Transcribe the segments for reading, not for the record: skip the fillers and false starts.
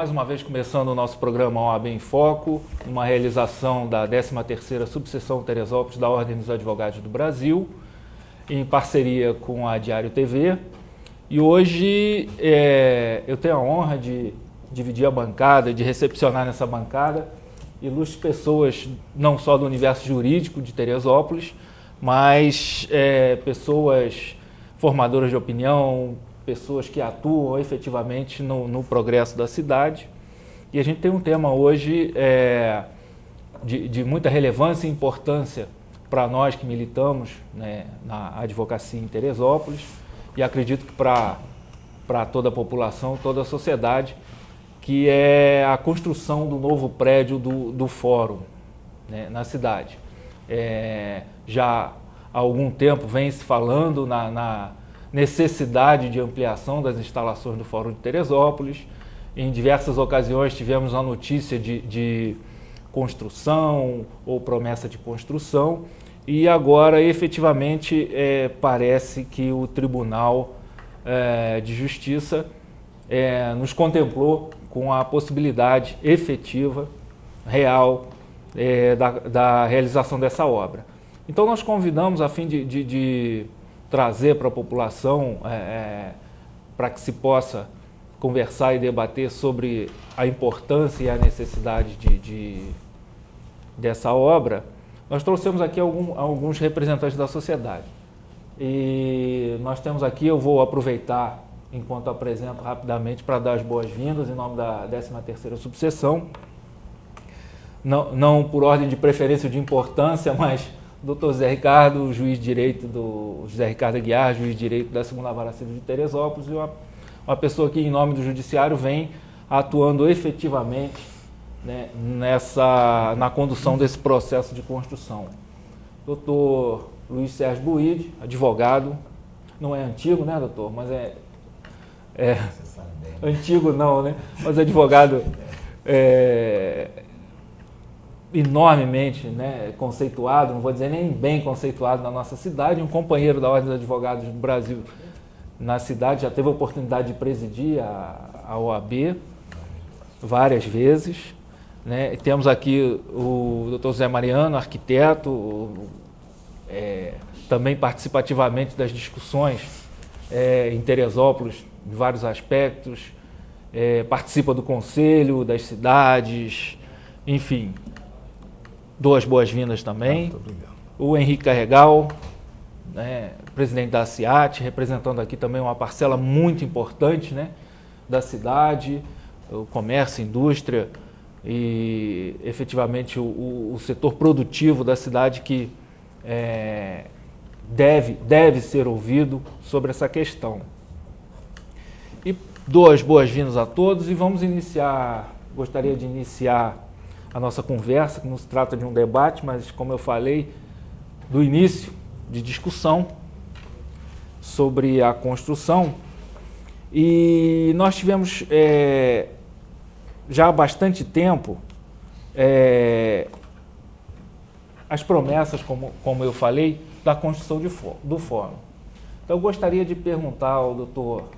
mais uma vez começando o nosso programa OAB em Foco, uma realização da 13ª Subseção Teresópolis da Ordem dos Advogados do Brasil, em parceria com a Diário TV. E hoje eu tenho a honra de dividir a bancada, de recepcionar nessa bancada ilustres pessoas não só do universo jurídico de Teresópolis, mas pessoas formadoras de opinião, pessoas que atuam efetivamente no progresso da cidade. E a gente tem um tema hoje de muita relevância e importância para nós que militamos, né, na advocacia em Teresópolis, e acredito que para toda a população, toda a sociedade, que é a construção do novo prédio do Fórum, né, na cidade. Já há algum tempo vem se falando na necessidade de ampliação das instalações do Fórum de Teresópolis. Em diversas ocasiões tivemos a notícia de construção ou promessa de construção, e agora efetivamente parece que o Tribunal de Justiça nos contemplou com a possibilidade efetiva, real, da realização dessa obra. Então nós convidamos, a fim de trazer para a população, para que se possa conversar e debater sobre a importância e a necessidade dessa obra, nós trouxemos aqui alguns representantes da sociedade. E nós temos aqui, eu vou aproveitar enquanto apresento rapidamente para dar as boas-vindas em nome da 13ª Subseção, não por ordem de preferência ou de importância, mas Dr. José Ricardo, juiz de direito José Ricardo Aguiar, juiz de direito da 2ª Vara Civil de Teresópolis, e uma pessoa que, em nome do Judiciário, vem atuando efetivamente, né, na condução desse processo de construção. Dr. Luiz Sérgio Buide, advogado, não é antigo, né, doutor? Mas antigo não, né? Mas advogado enormemente, né, conceituado, não vou dizer nem bem conceituado na nossa cidade, um companheiro da Ordem dos Advogados do Brasil na cidade, já teve a oportunidade de presidir a OAB várias vezes, né? Temos aqui o Dr. José Mariano, arquiteto, também participativamente das discussões em Teresópolis, em vários aspectos, participa do conselho das cidades, enfim. Dou as boas-vindas também. Muito obrigado. O Henrique Carregal, né, presidente da CIAT, representando aqui também uma parcela muito importante, né, da cidade, o comércio, indústria e efetivamente o setor produtivo da cidade que deve ser ouvido sobre essa questão. E dou as boas-vindas a todos e vamos gostaria de iniciar a nossa conversa, que não se trata de um debate, mas, como eu falei, do início de discussão sobre a construção. E nós tivemos, já há bastante tempo, as promessas, como eu falei, da construção do Fórum. Então, eu gostaria de perguntar ao doutor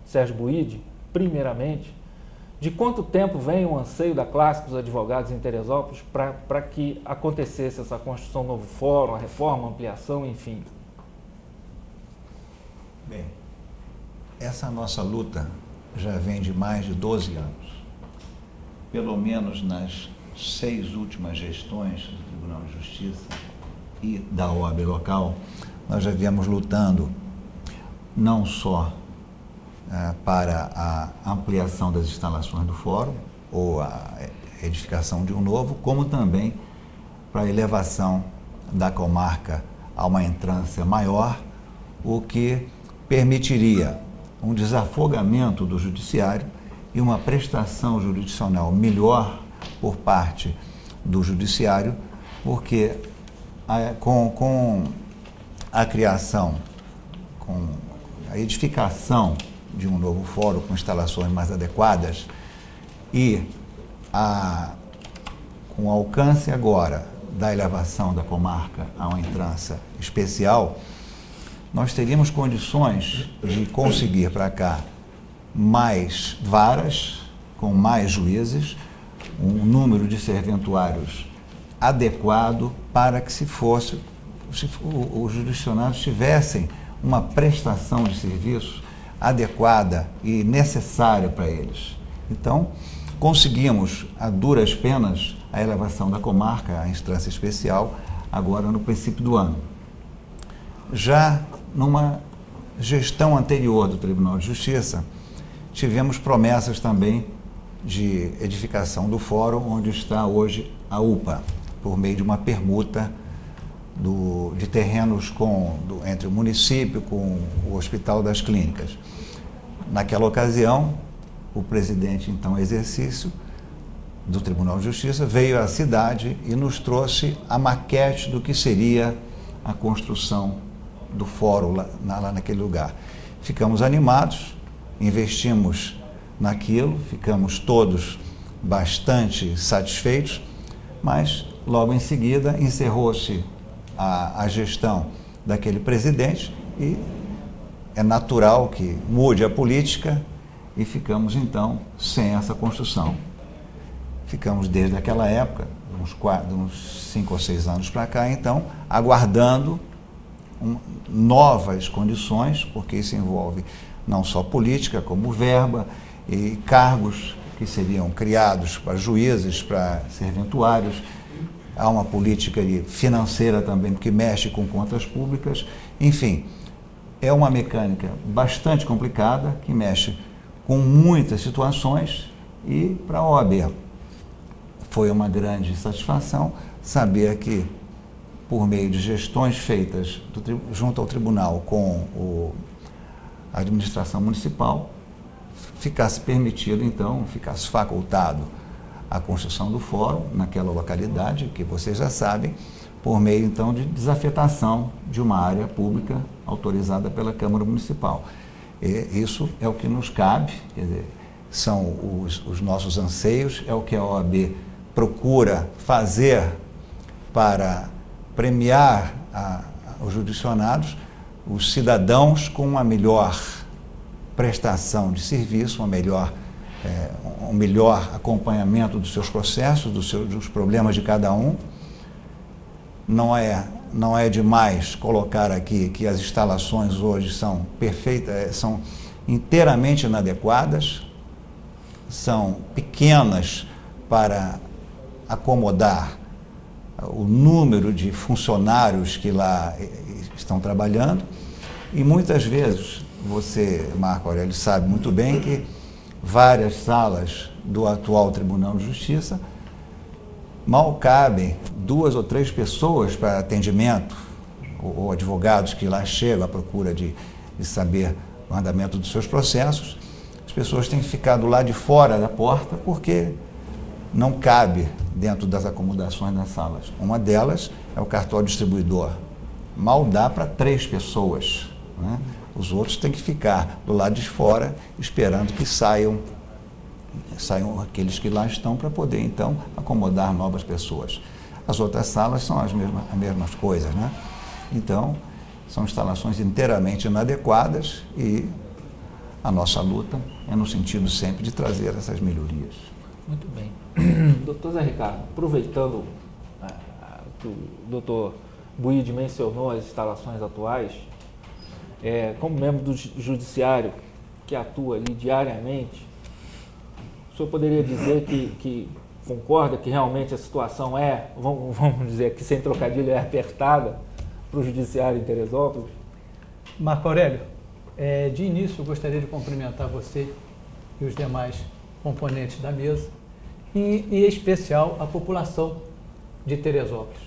Sérgio Buide, primeiramente, de quanto tempo vem o anseio da classe dos advogados em Teresópolis para que acontecesse essa construção do novo fórum, a reforma, a ampliação, enfim? Bem, essa nossa luta já vem de mais de 12 anos. Pelo menos nas 6 últimas gestões do Tribunal de Justiça e da OAB local, nós já viemos lutando não só para a ampliação das instalações do fórum ou a edificação de um novo, como também para a elevação da comarca a uma entrância maior, o que permitiria um desafogamento do judiciário e uma prestação jurisdicional melhor por parte do judiciário, porque com a criação, com a edificação de um novo fórum com instalações mais adequadas e com o alcance agora da elevação da comarca a uma entrância especial, nós teríamos condições de conseguir para cá mais varas com mais juízes, um número de serventuários adequado para que os jurisdicionados tivessem uma prestação de serviço adequada e necessária para eles. Então, conseguimos, a duras penas, a elevação da comarca à instância especial, agora no princípio do ano. Já numa gestão anterior do Tribunal de Justiça, tivemos promessas também de edificação do fórum, onde está hoje a UPA, por meio de uma permuta de terrenos entre o município com o Hospital das Clínicas. Naquela ocasião, o presidente, então, em exercício do Tribunal de Justiça, veio à cidade e nos trouxe a maquete do que seria a construção do fórum lá naquele lugar. Ficamos animados, investimos naquilo, ficamos todos bastante satisfeitos, mas logo em seguida encerrou-se a gestão daquele presidente e é natural que mude a política e ficamos então sem essa construção. Ficamos desde aquela época, uns 5 ou 6 anos para cá, então, aguardando novas condições, porque isso envolve não só política, como verba e cargos que seriam criados para juízes, para serventuários. Há uma política financeira também que mexe com contas públicas. Enfim, é uma mecânica bastante complicada que mexe com muitas situações e para a OAB foi uma grande satisfação saber que, por meio de gestões feitas junto ao tribunal com a administração municipal, ficasse permitido, então, ficasse facultado a construção do fórum naquela localidade, que vocês já sabem, por meio, então, de desafetação de uma área pública autorizada pela Câmara Municipal. E isso é o que nos cabe, quer dizer, são os nossos anseios, é o que a OAB procura fazer para premiar os jurisdicionados, os cidadãos com uma melhor prestação de serviço, um melhor acompanhamento dos seus processos, dos problemas de cada um. Não é demais colocar aqui que as instalações hoje são perfeitas, são inteiramente inadequadas, são pequenas para acomodar o número de funcionários que lá estão trabalhando e muitas vezes, você, Marco Aurélio, sabe muito bem que várias salas do atual Tribunal de Justiça mal cabem 2 ou 3 pessoas para atendimento, ou advogados que lá chegam à procura de saber o andamento dos seus processos. As pessoas têm que ficar do lado de fora da porta porque não cabe dentro das acomodações das salas. Uma delas é o cartório distribuidor. Mal dá para 3 pessoas, né? Os outros têm que ficar do lado de fora esperando que saiam aqueles que lá estão para poder, então, acomodar novas pessoas. As outras salas são as mesmas coisas, né? Então, são instalações inteiramente inadequadas e a nossa luta é no sentido sempre de trazer essas melhorias. Muito bem. Doutor Zé Ricardo, aproveitando que o doutor Buide mencionou as instalações atuais, como membro do Judiciário que atua ali diariamente, o senhor poderia dizer que concorda que realmente a situação vamos dizer aqui sem trocadilho, é apertada para o Judiciário em Teresópolis? Marco Aurélio, de início eu gostaria de cumprimentar você e os demais componentes da mesa e em especial a população de Teresópolis,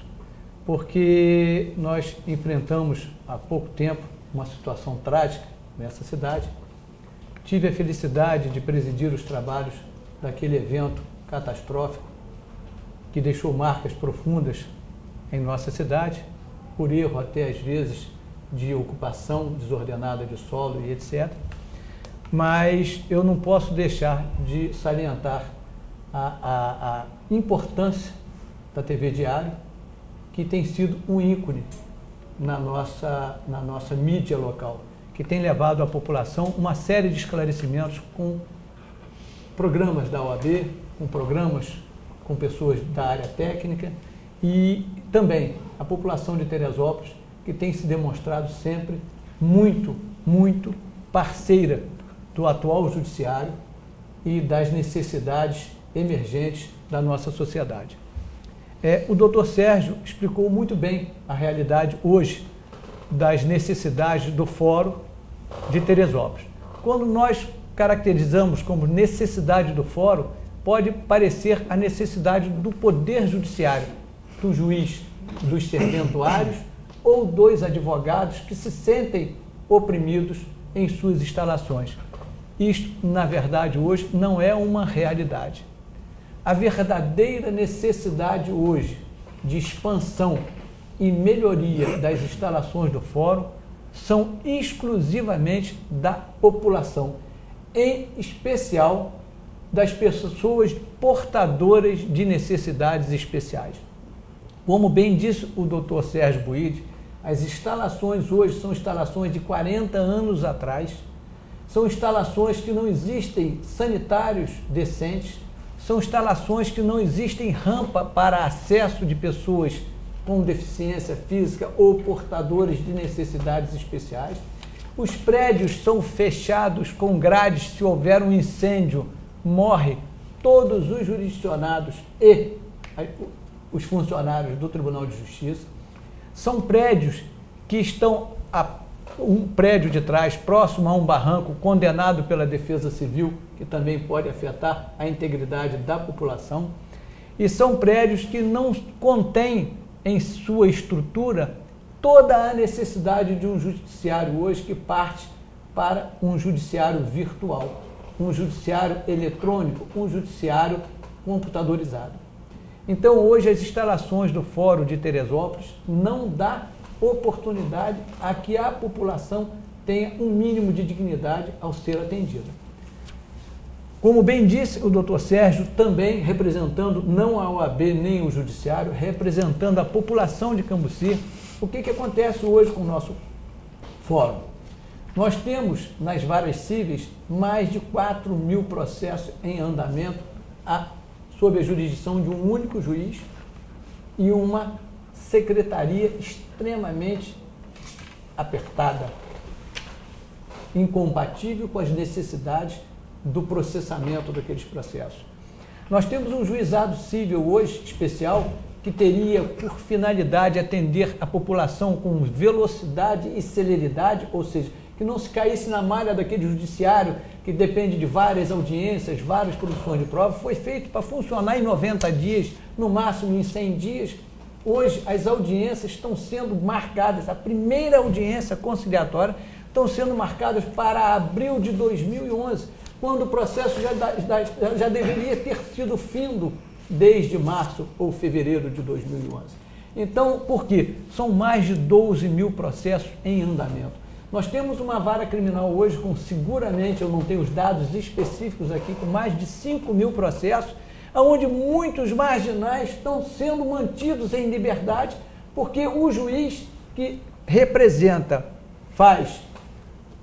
porque nós enfrentamos há pouco tempo uma situação trágica nessa cidade. Tive a felicidade de presidir os trabalhos daquele evento catastrófico que deixou marcas profundas em nossa cidade, por erro até às vezes de ocupação desordenada de solo e etc. Mas eu não posso deixar de salientar a importância da TV Diário, que tem sido um ícone na nossa mídia local, que tem levado à população uma série de esclarecimentos com programas da OAB, com programas com pessoas da área técnica e também a população de Teresópolis, que tem se demonstrado sempre muito, muito parceira do atual judiciário e das necessidades emergentes da nossa sociedade. O doutor Sérgio explicou muito bem a realidade hoje das necessidades do Fórum de Teresópolis. Quando nós caracterizamos como necessidade do Fórum, pode parecer a necessidade do Poder Judiciário, do juiz, dos serventuários ou dos advogados que se sentem oprimidos em suas instalações. Isto, na verdade, hoje não é uma realidade. A verdadeira necessidade hoje de expansão e melhoria das instalações do Fórum são exclusivamente da população, em especial das pessoas portadoras de necessidades especiais. Como bem disse o Dr. Sérgio Buide, as instalações hoje são instalações de 40 anos atrás, são instalações que não existem sanitários decentes, são instalações que não existem rampa para acesso de pessoas com deficiência física ou portadores de necessidades especiais. Os prédios são fechados com grades, se houver um incêndio, morre todos os jurisdicionados e os funcionários do Tribunal de Justiça. São prédios que estão um prédio de trás, próximo a um barranco, condenado pela Defesa Civil, que também pode afetar a integridade da população. E são prédios que não contêm em sua estrutura toda a necessidade de um judiciário hoje que parte para um judiciário virtual, um judiciário eletrônico, um judiciário computadorizado. Então, hoje, as instalações do Fórum de Teresópolis não dá oportunidade a que a população tenha um mínimo de dignidade ao ser atendida. Como bem disse o doutor Sérgio, também representando não a OAB nem o Judiciário, representando a população de Cambuci, o que acontece hoje com o nosso fórum? Nós temos nas varas cíveis mais de 4.000 processos em andamento sob a jurisdição de um único juiz e uma secretaria extremamente apertada, incompatível com as necessidades do processamento daqueles processos. Nós temos um juizado civil hoje especial que teria por finalidade atender a população com velocidade e celeridade, ou seja, que não se caísse na malha daquele judiciário que depende de várias audiências, várias produções de prova. Foi feito para funcionar em 90 dias, no máximo em 100 dias. Hoje as audiências estão sendo marcadas, a primeira audiência conciliatória estão sendo marcadas para abril de 2011, quando o processo já deveria ter sido findo desde março ou fevereiro de 2011. Então, por quê? São mais de 12.000 processos em andamento. Nós temos uma vara criminal hoje com, seguramente, eu não tenho os dados específicos aqui, com mais de 5.000 processos, onde muitos marginais estão sendo mantidos em liberdade, porque o juiz que representa, faz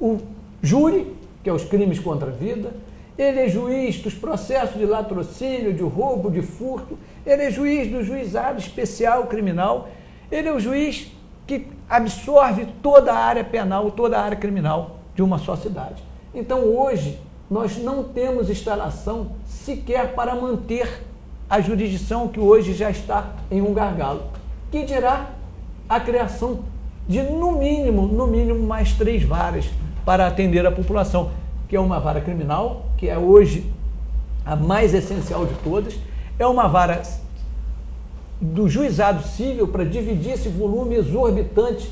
o júri, que é os crimes contra a vida, ele é juiz dos processos de latrocínio, de roubo, de furto, ele é juiz do juizado especial criminal, ele é o juiz que absorve toda a área penal, toda a área criminal de uma só cidade. Então, hoje, nós não temos instalação sequer para manter a jurisdição que hoje já está em um gargalo. Que dirá a criação de, no mínimo, mais 3 varas para atender a população, que é uma vara criminal, que é hoje a mais essencial de todas, é uma vara do juizado civil para dividir esse volume exorbitante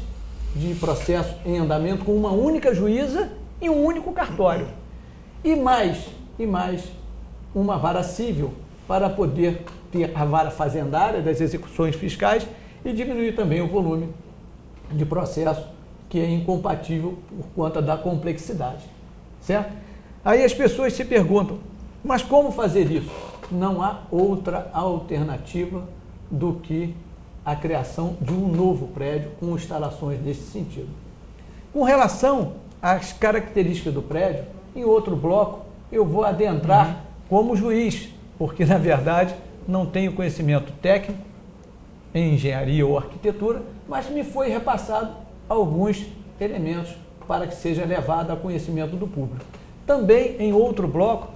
de processo em andamento com uma única juíza e um único cartório. E mais uma vara civil para poder ter a vara fazendária das execuções fiscais e diminuir também o volume de processo que é incompatível por conta da complexidade, certo? Aí as pessoas se perguntam, mas como fazer isso? Não há outra alternativa do que a criação de um novo prédio com instalações nesse sentido. Com relação às características do prédio, em outro bloco eu vou adentrar como juiz, porque na verdade não tenho conhecimento técnico em engenharia ou arquitetura, mas me foi repassado alguns elementos para que seja levado a conhecimento do público. Também em outro bloco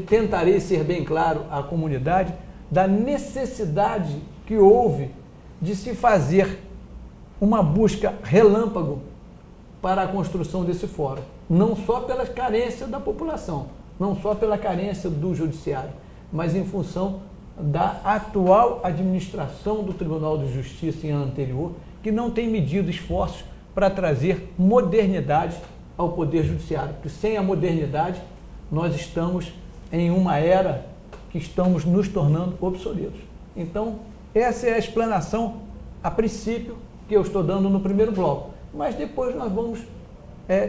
tentarei ser bem claro à comunidade da necessidade que houve de se fazer uma busca relâmpago para a construção desse fórum, não só pela carência da população, não só pela carência do judiciário, mas em função da atual administração do Tribunal de Justiça em ano anterior, que não tem medido esforços para trazer modernidade ao Poder Judiciário, porque sem a modernidade nós estamos em uma era que estamos nos tornando obsoletos. Então, essa é a explanação, a princípio, que eu estou dando no primeiro bloco, mas depois nós vamos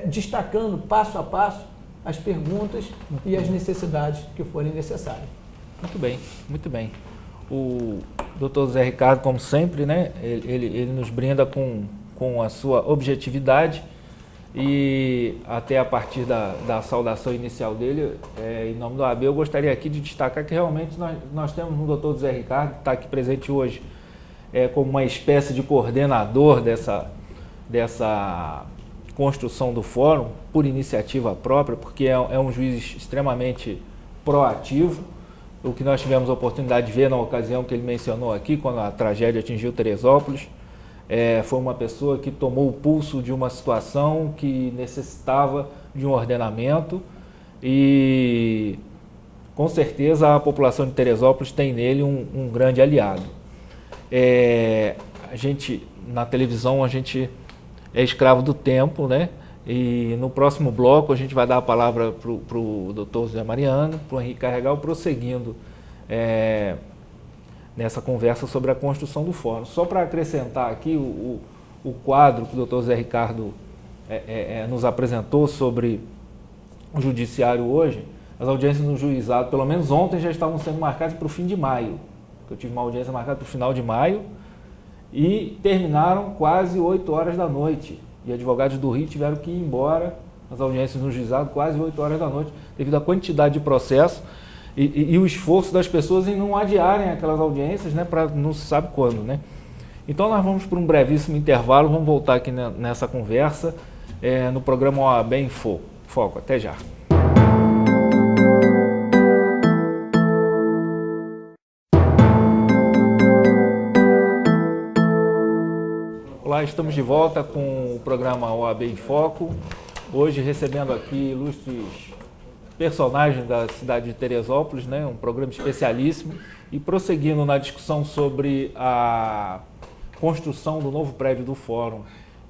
destacando passo a passo as perguntas e as necessidades que forem necessárias. Muito bem, muito bem. O Dr. Zé Ricardo, como sempre, né, ele nos brinda com a sua objetividade e até a partir da saudação inicial dele, em nome do AB, eu gostaria aqui de destacar que realmente nós temos um Dr. Zé Ricardo, que está aqui presente hoje como uma espécie de coordenador dessa construção do fórum, por iniciativa própria, porque é um juiz extremamente proativo. O que nós tivemos a oportunidade de ver na ocasião que ele mencionou aqui, quando a tragédia atingiu Teresópolis, foi uma pessoa que tomou o pulso de uma situação que necessitava de um ordenamento e, com certeza, a população de Teresópolis tem nele um grande aliado. A gente, na televisão, a gente é escravo do tempo, né? E no próximo bloco a gente vai dar a palavra para o Dr. Zé Mariano, para o Henrique Carregal, prosseguindo nessa conversa sobre a construção do fórum. Só para acrescentar aqui o quadro que o Dr. Zé Ricardo nos apresentou sobre o judiciário hoje, as audiências no juizado, pelo menos ontem, já estavam sendo marcadas para o fim de maio. Eu tive uma audiência marcada para o final de maio e terminaram quase 8 horas da noite. E advogados do Rio tiveram que ir embora, as audiências no juizado, quase 8 horas da noite, devido à quantidade de processos e o esforço das pessoas em não adiarem aquelas audiências, né, para não se sabe quando, né? Então nós vamos para um brevíssimo intervalo, vamos voltar aqui nessa conversa no programa OAB em Foco. Até já. Olá, estamos de volta com o programa OAB em Foco, hoje recebendo aqui ilustres personagens da cidade de Teresópolis, né? Um programa especialíssimo, e prosseguindo na discussão sobre a construção do novo prédio do Fórum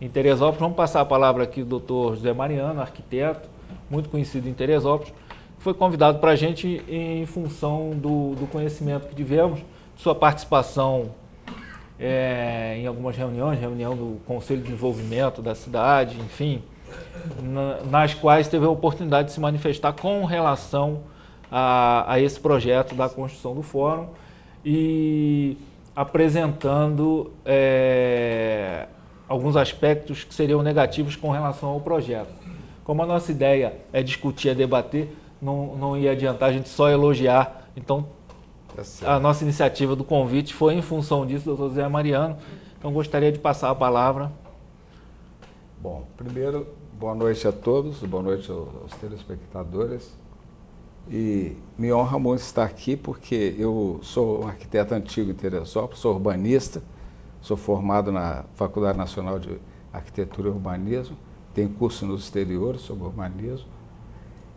em Teresópolis, vamos passar a palavra aqui do Dr. José Mariano, arquiteto, muito conhecido em Teresópolis, que foi convidado para a gente em função do conhecimento que tivemos, de sua participação em algumas reuniões, reunião do Conselho de Desenvolvimento da cidade, enfim, nas quais teve a oportunidade de se manifestar com relação a esse projeto da construção do fórum e apresentando alguns aspectos que seriam negativos com relação ao projeto. Como a nossa ideia é discutir, é debater, não ia adiantar a gente só elogiar, então a nossa iniciativa do convite foi em função disso, doutor Zé Mariano. Então, gostaria de passar a palavra. Bom, primeiro, boa noite a todos, boa noite aos telespectadores. E me honra muito estar aqui porque eu sou um arquiteto antigo em Teresópolis, sou urbanista, sou formado na Faculdade Nacional de Arquitetura e Urbanismo, tenho curso nos exteriores sobre urbanismo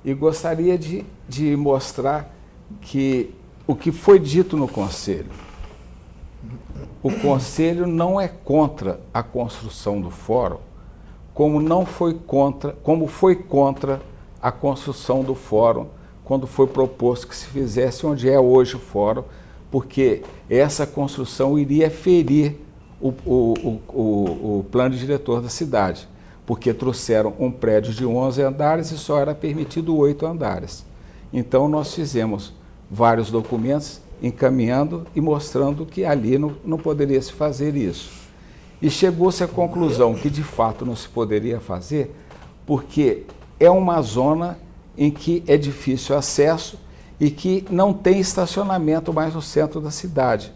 e gostaria de mostrar que o que foi dito no Conselho, o Conselho não é contra a construção do fórum, como foi contra a construção do fórum quando foi proposto que se fizesse onde é hoje o fórum, porque essa construção iria ferir o plano diretor da cidade, porque trouxeram um prédio de 11 andares e só era permitido 8 andares. Então nós fizemos vários documentos encaminhando e mostrando que ali não poderia se fazer isso. E chegou-se à conclusão que de fato não se poderia fazer, porque é uma zona em que é difícil acesso e que não tem estacionamento mais no centro da cidade.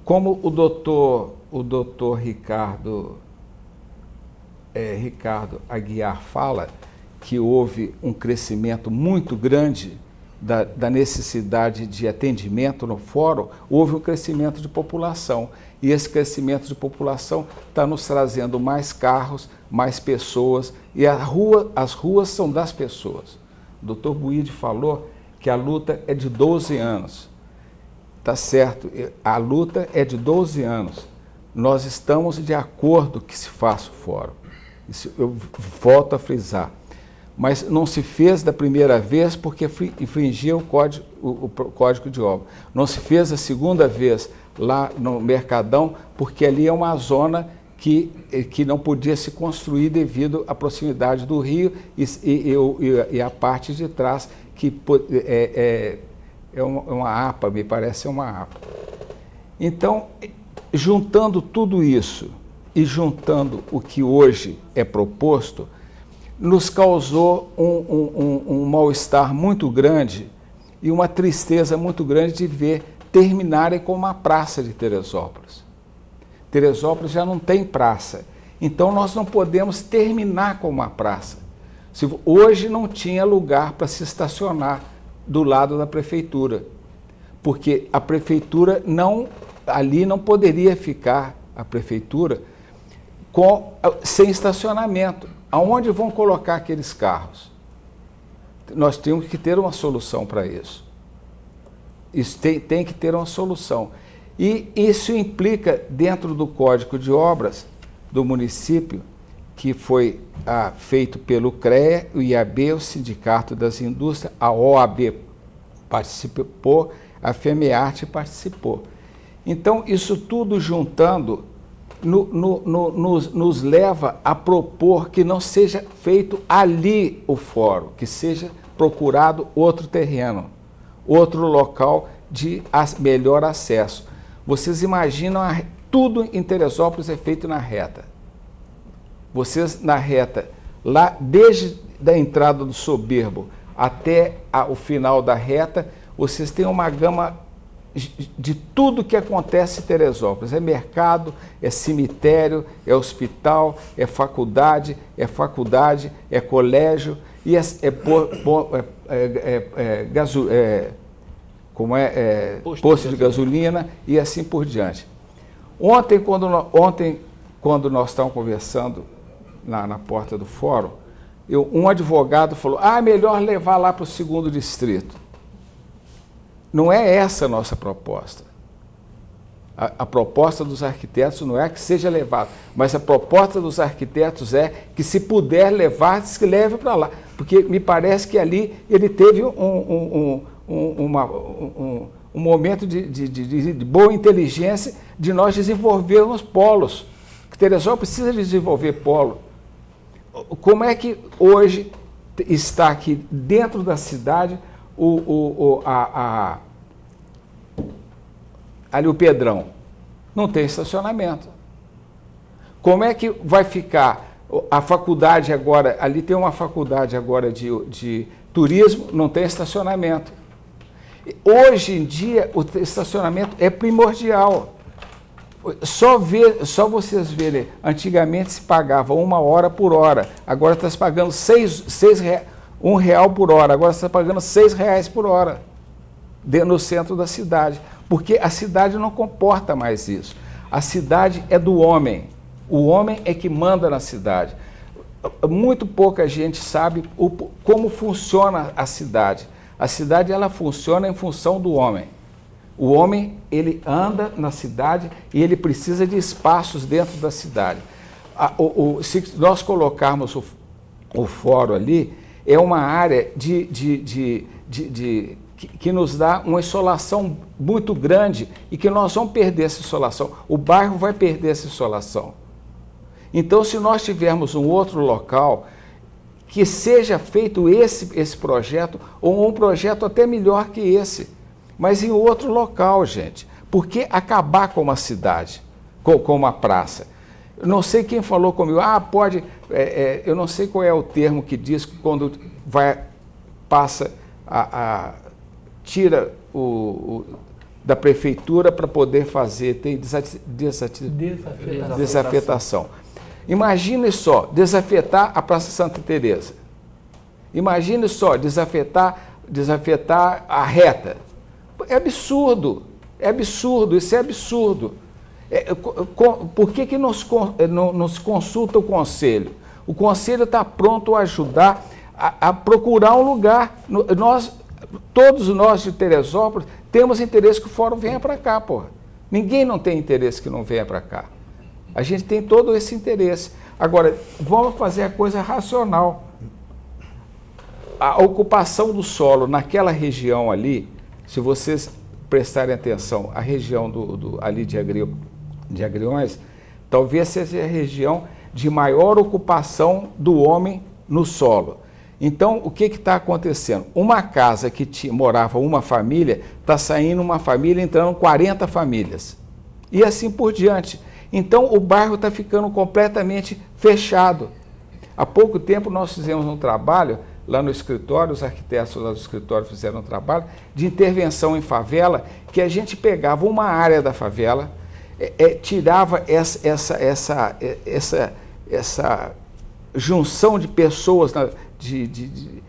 Como o doutor Ricardo Aguiar fala, que houve um crescimento muito grande da necessidade de atendimento no fórum, houve um crescimento de população. E esse crescimento de população está nos trazendo mais carros, mais pessoas, e as ruas são das pessoas. O doutor Buide falou que a luta é de 12 anos. Está certo, a luta é de 12 anos. Nós estamos de acordo que se faça o fórum. Isso eu volto a frisar. Mas não se fez da primeira vez porque infringia o Código de Obra. Não se fez a segunda vez lá no Mercadão, porque ali é uma zona que não podia se construir devido à proximidade do rio e a parte de trás, que é uma APA, me parece uma APA. Então, juntando tudo isso e juntando o que hoje é proposto, nos causou um mal-estar muito grande e uma tristeza muito grande de ver terminarem com uma praça de Teresópolis. Teresópolis já não tem praça, então nós não podemos terminar com uma praça. Hoje não tinha lugar para se estacionar do lado da prefeitura, porque a prefeitura ali não poderia ficar, a prefeitura, sem estacionamento. Aonde vão colocar aqueles carros? Nós temos que ter uma solução para isso. Isso tem que ter uma solução. E isso implica, dentro do Código de Obras do município, que foi feito pelo CREA, o IAB, o Sindicato das Indústrias, a OAB participou, a FEMEARTE participou. Então, isso tudo juntando nos leva a propor que não seja feito ali o fórum, que seja procurado outro terreno, outro local de melhor acesso. Vocês imaginam, tudo em Teresópolis é feito na reta. Vocês na reta, lá desde a entrada do Soberbo até o final da reta, vocês têm uma gama de tudo que acontece em Teresópolis. É mercado, é cemitério, é hospital, é faculdade, é colégio, e posto de gasolina e assim por diante. Ontem, quando nós estávamos conversando na porta do fórum, um advogado falou, é melhor levar lá para o 2º distrito. Não é essa a nossa proposta. A proposta dos arquitetos não é que seja levado, mas a proposta dos arquitetos é que, se puder levar, que leve para lá. Porque me parece que ali ele teve um momento de boa inteligência de nós desenvolvermos polos. Teresópolis precisa desenvolver polo. Como é que hoje está aqui dentro da cidade ali o Pedrão? Não tem estacionamento. Como é que vai ficar a faculdade agora? Ali tem uma faculdade agora de turismo, não tem estacionamento. Hoje em dia o estacionamento é primordial. Só vocês verem, antigamente se pagava 1 hora por hora, agora está se pagando R$1 por hora, agora está pagando R$6 por hora no centro da cidade, porque a cidade não comporta mais isso. A cidade é do homem, o homem é que manda na cidade. Muito pouca gente sabe como funciona a cidade. A cidade, ela funciona em função do homem. O homem, ele anda na cidade e ele precisa de espaços dentro da cidade. Se nós colocarmos o fórum ali, é uma área que nos dá uma insolação muito grande e que nós vamos perder essa insolação. O bairro vai perder essa insolação. Então, se nós tivermos um outro local, que seja feito esse projeto, ou um projeto até melhor que esse, mas em outro local, gente. Por que acabar com uma cidade, com uma praça? Eu não sei quem falou comigo, pode, eu não sei qual é o termo que diz que quando passa tira da prefeitura para poder fazer, tem desafetação. Imagine só, desafetar a Praça Santa Teresa. Imagine só, desafetar a reta. É absurdo, isso é absurdo. Por que não se consulta o Conselho? O Conselho está pronto a ajudar a procurar um lugar. Todos nós de Teresópolis temos interesse que o fórum venha para cá, porra. Ninguém não tem interesse que não venha para cá. A gente tem todo esse interesse. Agora, vamos fazer a coisa racional. A ocupação do solo naquela região ali, se vocês prestarem atenção, a região ali de Agriões, talvez seja a região de maior ocupação do homem no solo. Então, o que está acontecendo? Uma casa que morava uma família, está saindo uma família, entrando 40 famílias. E assim por diante. Então, o bairro está ficando completamente fechado. Há pouco tempo nós fizemos um trabalho lá no escritório, os arquitetos lá do escritório fizeram um trabalho de intervenção em favela, que a gente pegava uma área da favela, tirava essa junção de pessoas, de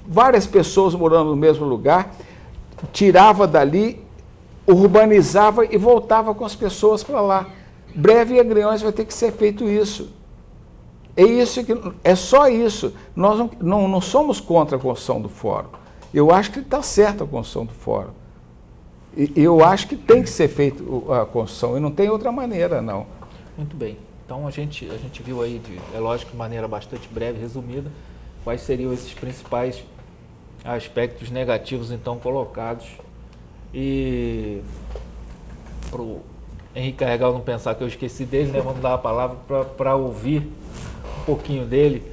várias pessoas morando no mesmo lugar, tirava dali, urbanizava e voltava com as pessoas para lá. Breve em Agriões vai ter que ser feito isso. É só isso. Nós não somos contra a construção do fórum. Eu acho que está certa a construção do fórum. Eu acho que tem que ser feita a construção e não tem outra maneira, não. Muito bem. Então a gente viu aí, é lógico, de maneira bastante breve, resumida, quais seriam esses principais aspectos negativos então colocados. E para o Henrique Carregal não pensar que eu esqueci dele, né? Vamos dar a palavra para ouvir um pouquinho dele.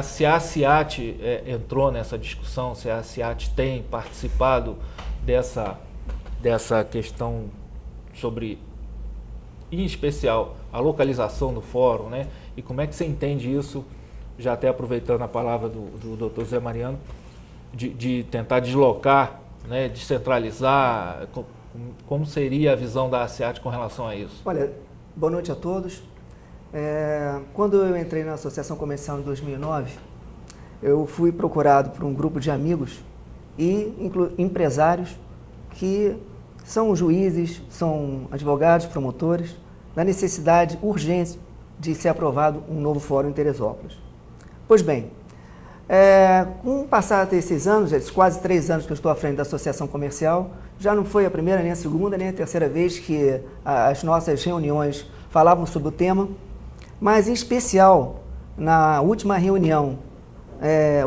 Se a CIAT entrou nessa discussão, se a CIAT tem participado dessa questão sobre, em especial, a localização do fórum, né? E como é que você entende isso, já até aproveitando a palavra do Dr. Zé Mariano, de tentar deslocar, né, descentralizar, como seria a visão da CIAT com relação a isso? Olha, boa noite a todos. Quando eu entrei na Associação Comercial em 2009, eu fui procurado por um grupo de amigos e empresários que são juízes, são advogados, promotores, na necessidade urgente de ser aprovado um novo fórum em Teresópolis. Pois bem, com o passar desses anos, esses quase 3 anos que eu estou à frente da Associação Comercial, já não foi a primeira, nem a segunda, nem a terceira vez que as nossas reuniões falavam sobre o tema, mas em especial na última reunião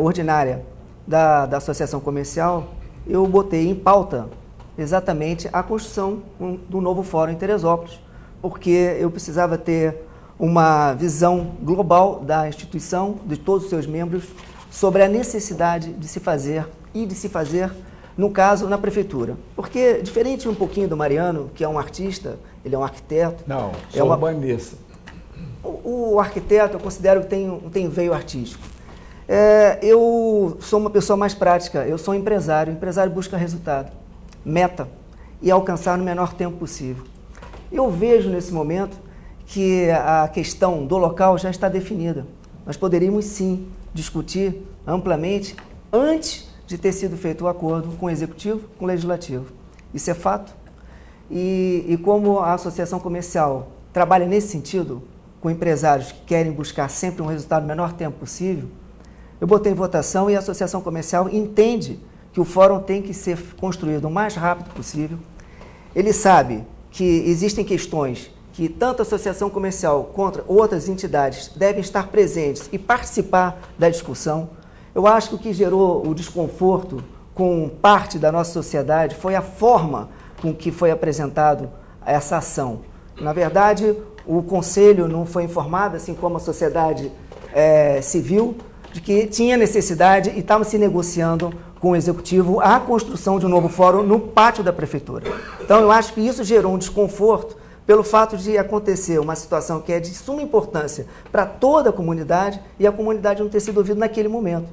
ordinária da Associação Comercial, eu botei em pauta exatamente a construção do novo fórum em Teresópolis, porque eu precisava ter uma visão global da instituição, de todos os seus membros, sobre a necessidade de se fazer, no caso, na prefeitura. Porque, diferente um pouquinho do Mariano, que é um artista, ele é um arquiteto... Não, sou urbanista. O arquiteto, eu considero que tem veio artístico. Eu sou uma pessoa mais prática, eu sou empresário. O empresário busca resultado, meta, e alcançar no menor tempo possível. Eu vejo nesse momento que a questão do local já está definida. Nós poderíamos sim discutir amplamente antes de ter sido feito o acordo com o Executivo, com o Legislativo. Isso é fato. E como a Associação Comercial trabalha nesse sentido, com empresários que querem buscar sempre um resultado no menor tempo possível, eu botei em votação e a Associação Comercial entende que o fórum tem que ser construído o mais rápido possível. Ele sabe que existem questões que tanto a Associação Comercial quanto outras entidades devem estar presentes e participar da discussão. Eu acho que o que gerou o desconforto com parte da nossa sociedade foi a forma com que foi apresentado essa ação. Na verdade, o Conselho não foi informado, assim como a sociedade civil, de que tinha necessidade e estava se negociando com o Executivo a construção de um novo fórum no pátio da Prefeitura. Então, eu acho que isso gerou um desconforto pelo fato de acontecer uma situação que é de suma importância para toda a comunidade e a comunidade não ter sido ouvida naquele momento.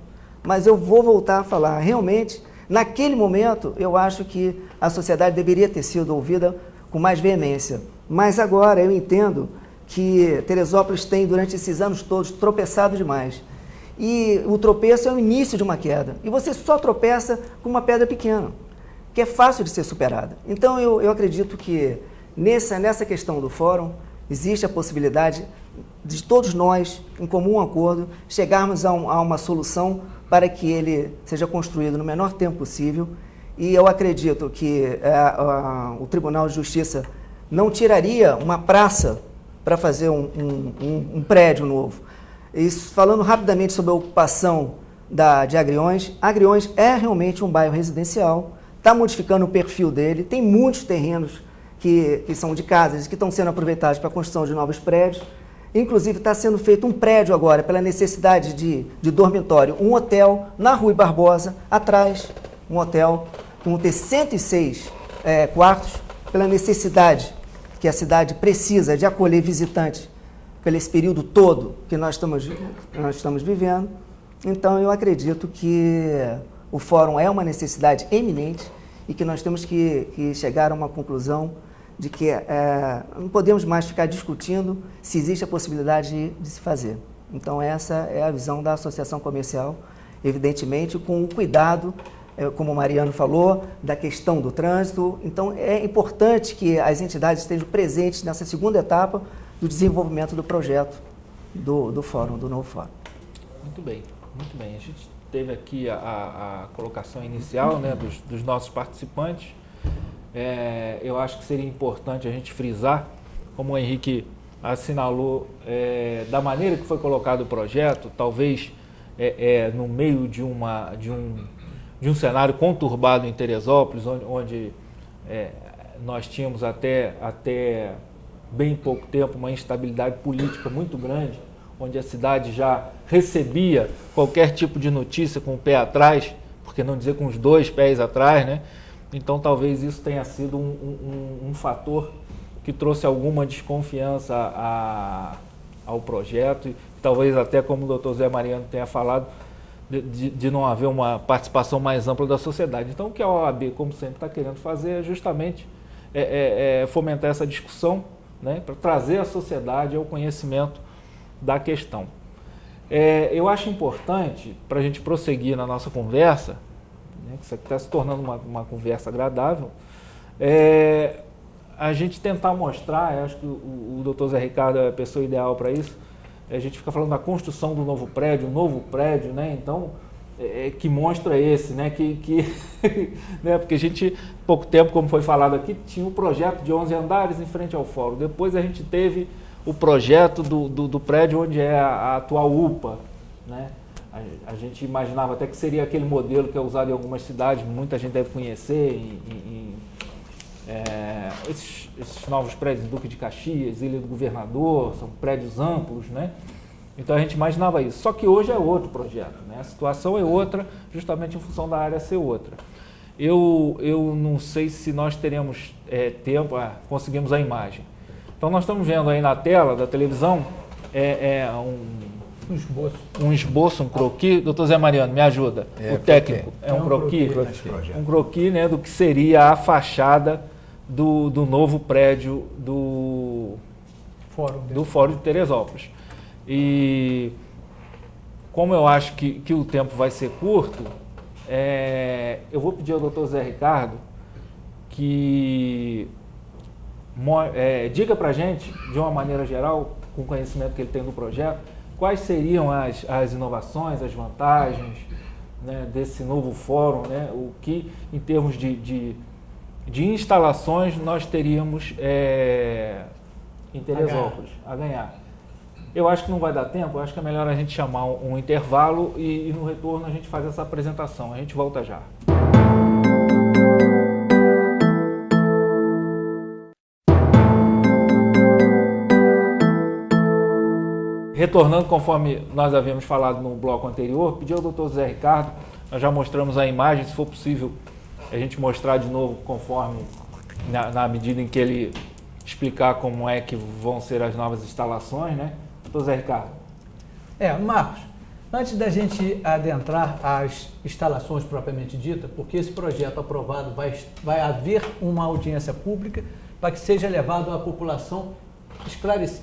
Mas eu vou voltar a falar, realmente, naquele momento, eu acho que a sociedade deveria ter sido ouvida com mais veemência. Mas agora eu entendo que Teresópolis tem, durante esses anos todos, tropeçado demais. E o tropeço é o início de uma queda. E você só tropeça com uma pedra pequena, que é fácil de ser superada. Então eu acredito que nessa questão do fórum, existe a possibilidade de todos nós, em comum acordo, chegarmos a uma solução para que ele seja construído no menor tempo possível. E eu acredito que o Tribunal de Justiça não tiraria uma praça para fazer um prédio novo. E falando rapidamente sobre a ocupação de Agriões, Agriões é realmente um bairro residencial, está modificando o perfil dele, tem muitos terrenos que são de casas que estão sendo aproveitados para a construção de novos prédios. Inclusive está sendo feito um prédio agora, pela necessidade de dormitório, um hotel na Rui Barbosa, atrás, um hotel que vão ter 106 quartos, pela necessidade que a cidade precisa de acolher visitantes pelo esse período todo que nós estamos vivendo. Então, eu acredito que o fórum é uma necessidade eminente e que nós temos que chegar a uma conclusão de que não podemos mais ficar discutindo se existe a possibilidade de se fazer. Então, essa é a visão da associação comercial, evidentemente, com o cuidado, como o Mariano falou, da questão do trânsito. Então, é importante que as entidades estejam presentes nessa segunda etapa do desenvolvimento do projeto do fórum, do novo fórum. Muito bem, muito bem. A gente teve aqui a colocação inicial, né, dos nossos participantes. Eu acho que seria importante a gente frisar, como o Henrique assinalou, da maneira que foi colocado o projeto, talvez no meio de um cenário conturbado em Teresópolis, onde nós tínhamos até bem pouco tempo uma instabilidade política muito grande, onde a cidade já recebia qualquer tipo de notícia com o pé atrás, por que não dizer com os dois pés atrás, né? Então talvez isso tenha sido um fator que trouxe alguma desconfiança ao projeto, e talvez até, como o doutor Zé Mariano tenha falado, de não haver uma participação mais ampla da sociedade. Então o que a OAB, como sempre, está querendo fazer é justamente fomentar essa discussão, né, para trazer a sociedade ao conhecimento da questão. Eu acho importante, para a gente prosseguir na nossa conversa, né, que isso aqui está se tornando uma conversa agradável, a gente tentar mostrar, acho que o doutor Zé Ricardo é a pessoa ideal para isso. A gente fica falando da construção do novo prédio, né? Então, que monstro é esse, né? Né? Porque a gente, pouco tempo, como foi falado aqui, tinha um projeto de 11 andares em frente ao fórum. Depois a gente teve o projeto do prédio onde é a atual UPA, né? A gente imaginava até que seria aquele modelo que é usado em algumas cidades, muita gente deve conhecer, esses novos prédios, Duque de Caxias, Ilha do Governador, são prédios amplos, né? Então a gente imaginava isso. Só que hoje é outro projeto, né? A situação é outra, justamente em função da área ser outra. Eu não sei se nós teremos tempo, conseguimos a imagem. Então nós estamos vendo aí na tela da televisão um esboço, um croquis. Doutor Zé Mariano, me ajuda. O técnico. É um croquis. Um croquis, né, do que seria a fachada do novo prédio do Fórum de Teresópolis. E como eu acho que o tempo vai ser curto, eu vou pedir ao doutor Zé Ricardo que diga para a gente, de uma maneira geral, com o conhecimento que ele tem do projeto, quais seriam as inovações, as vantagens, né, desse novo fórum, né, o que, em termos de instalações, nós teríamos em Teresópolis a ganhar. Eu acho que não vai dar tempo, eu acho que é melhor a gente chamar um intervalo e no retorno a gente faz essa apresentação. A gente volta já. Retornando, conforme nós havíamos falado no bloco anterior, pedi ao doutor Zé Ricardo, nós já mostramos a imagem, se for possível a gente mostrar de novo, conforme, na medida em que ele explicar como é que vão ser as novas instalações, né? Doutor Zé Ricardo. Marcos, Antes da gente adentrar às instalações propriamente dita, porque esse projeto aprovado vai haver uma audiência pública para que seja levado à população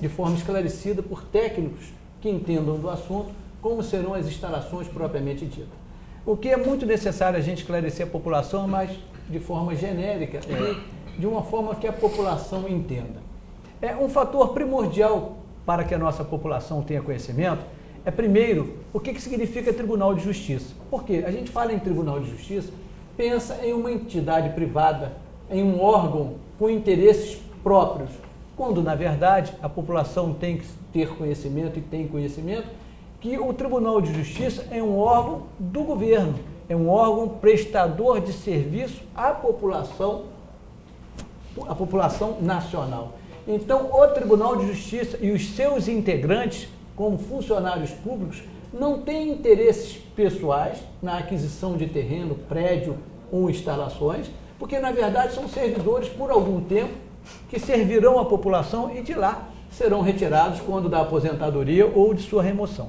de forma esclarecida por técnicos que entendam do assunto como serão as instalações propriamente ditas. O que é muito necessário a gente esclarecer a população, mas de forma genérica e de uma forma que a população entenda. É um fator primordial para que a nossa população tenha conhecimento. É, primeiro, o que significa Tribunal de Justiça. Porque a gente fala em Tribunal de Justiça, pensa em uma entidade privada, em um órgão com interesses próprios, quando, na verdade, a população tem que ter conhecimento e tem conhecimento que o Tribunal de Justiça é um órgão do governo, é um órgão prestador de serviço à população nacional. Então, o Tribunal de Justiça e os seus integrantes, como funcionários públicos, não têm interesses pessoais na aquisição de terreno, prédio ou instalações, porque, na verdade, são servidores por algum tempo que servirão à população e de lá serão retirados quando da aposentadoria ou de sua remoção.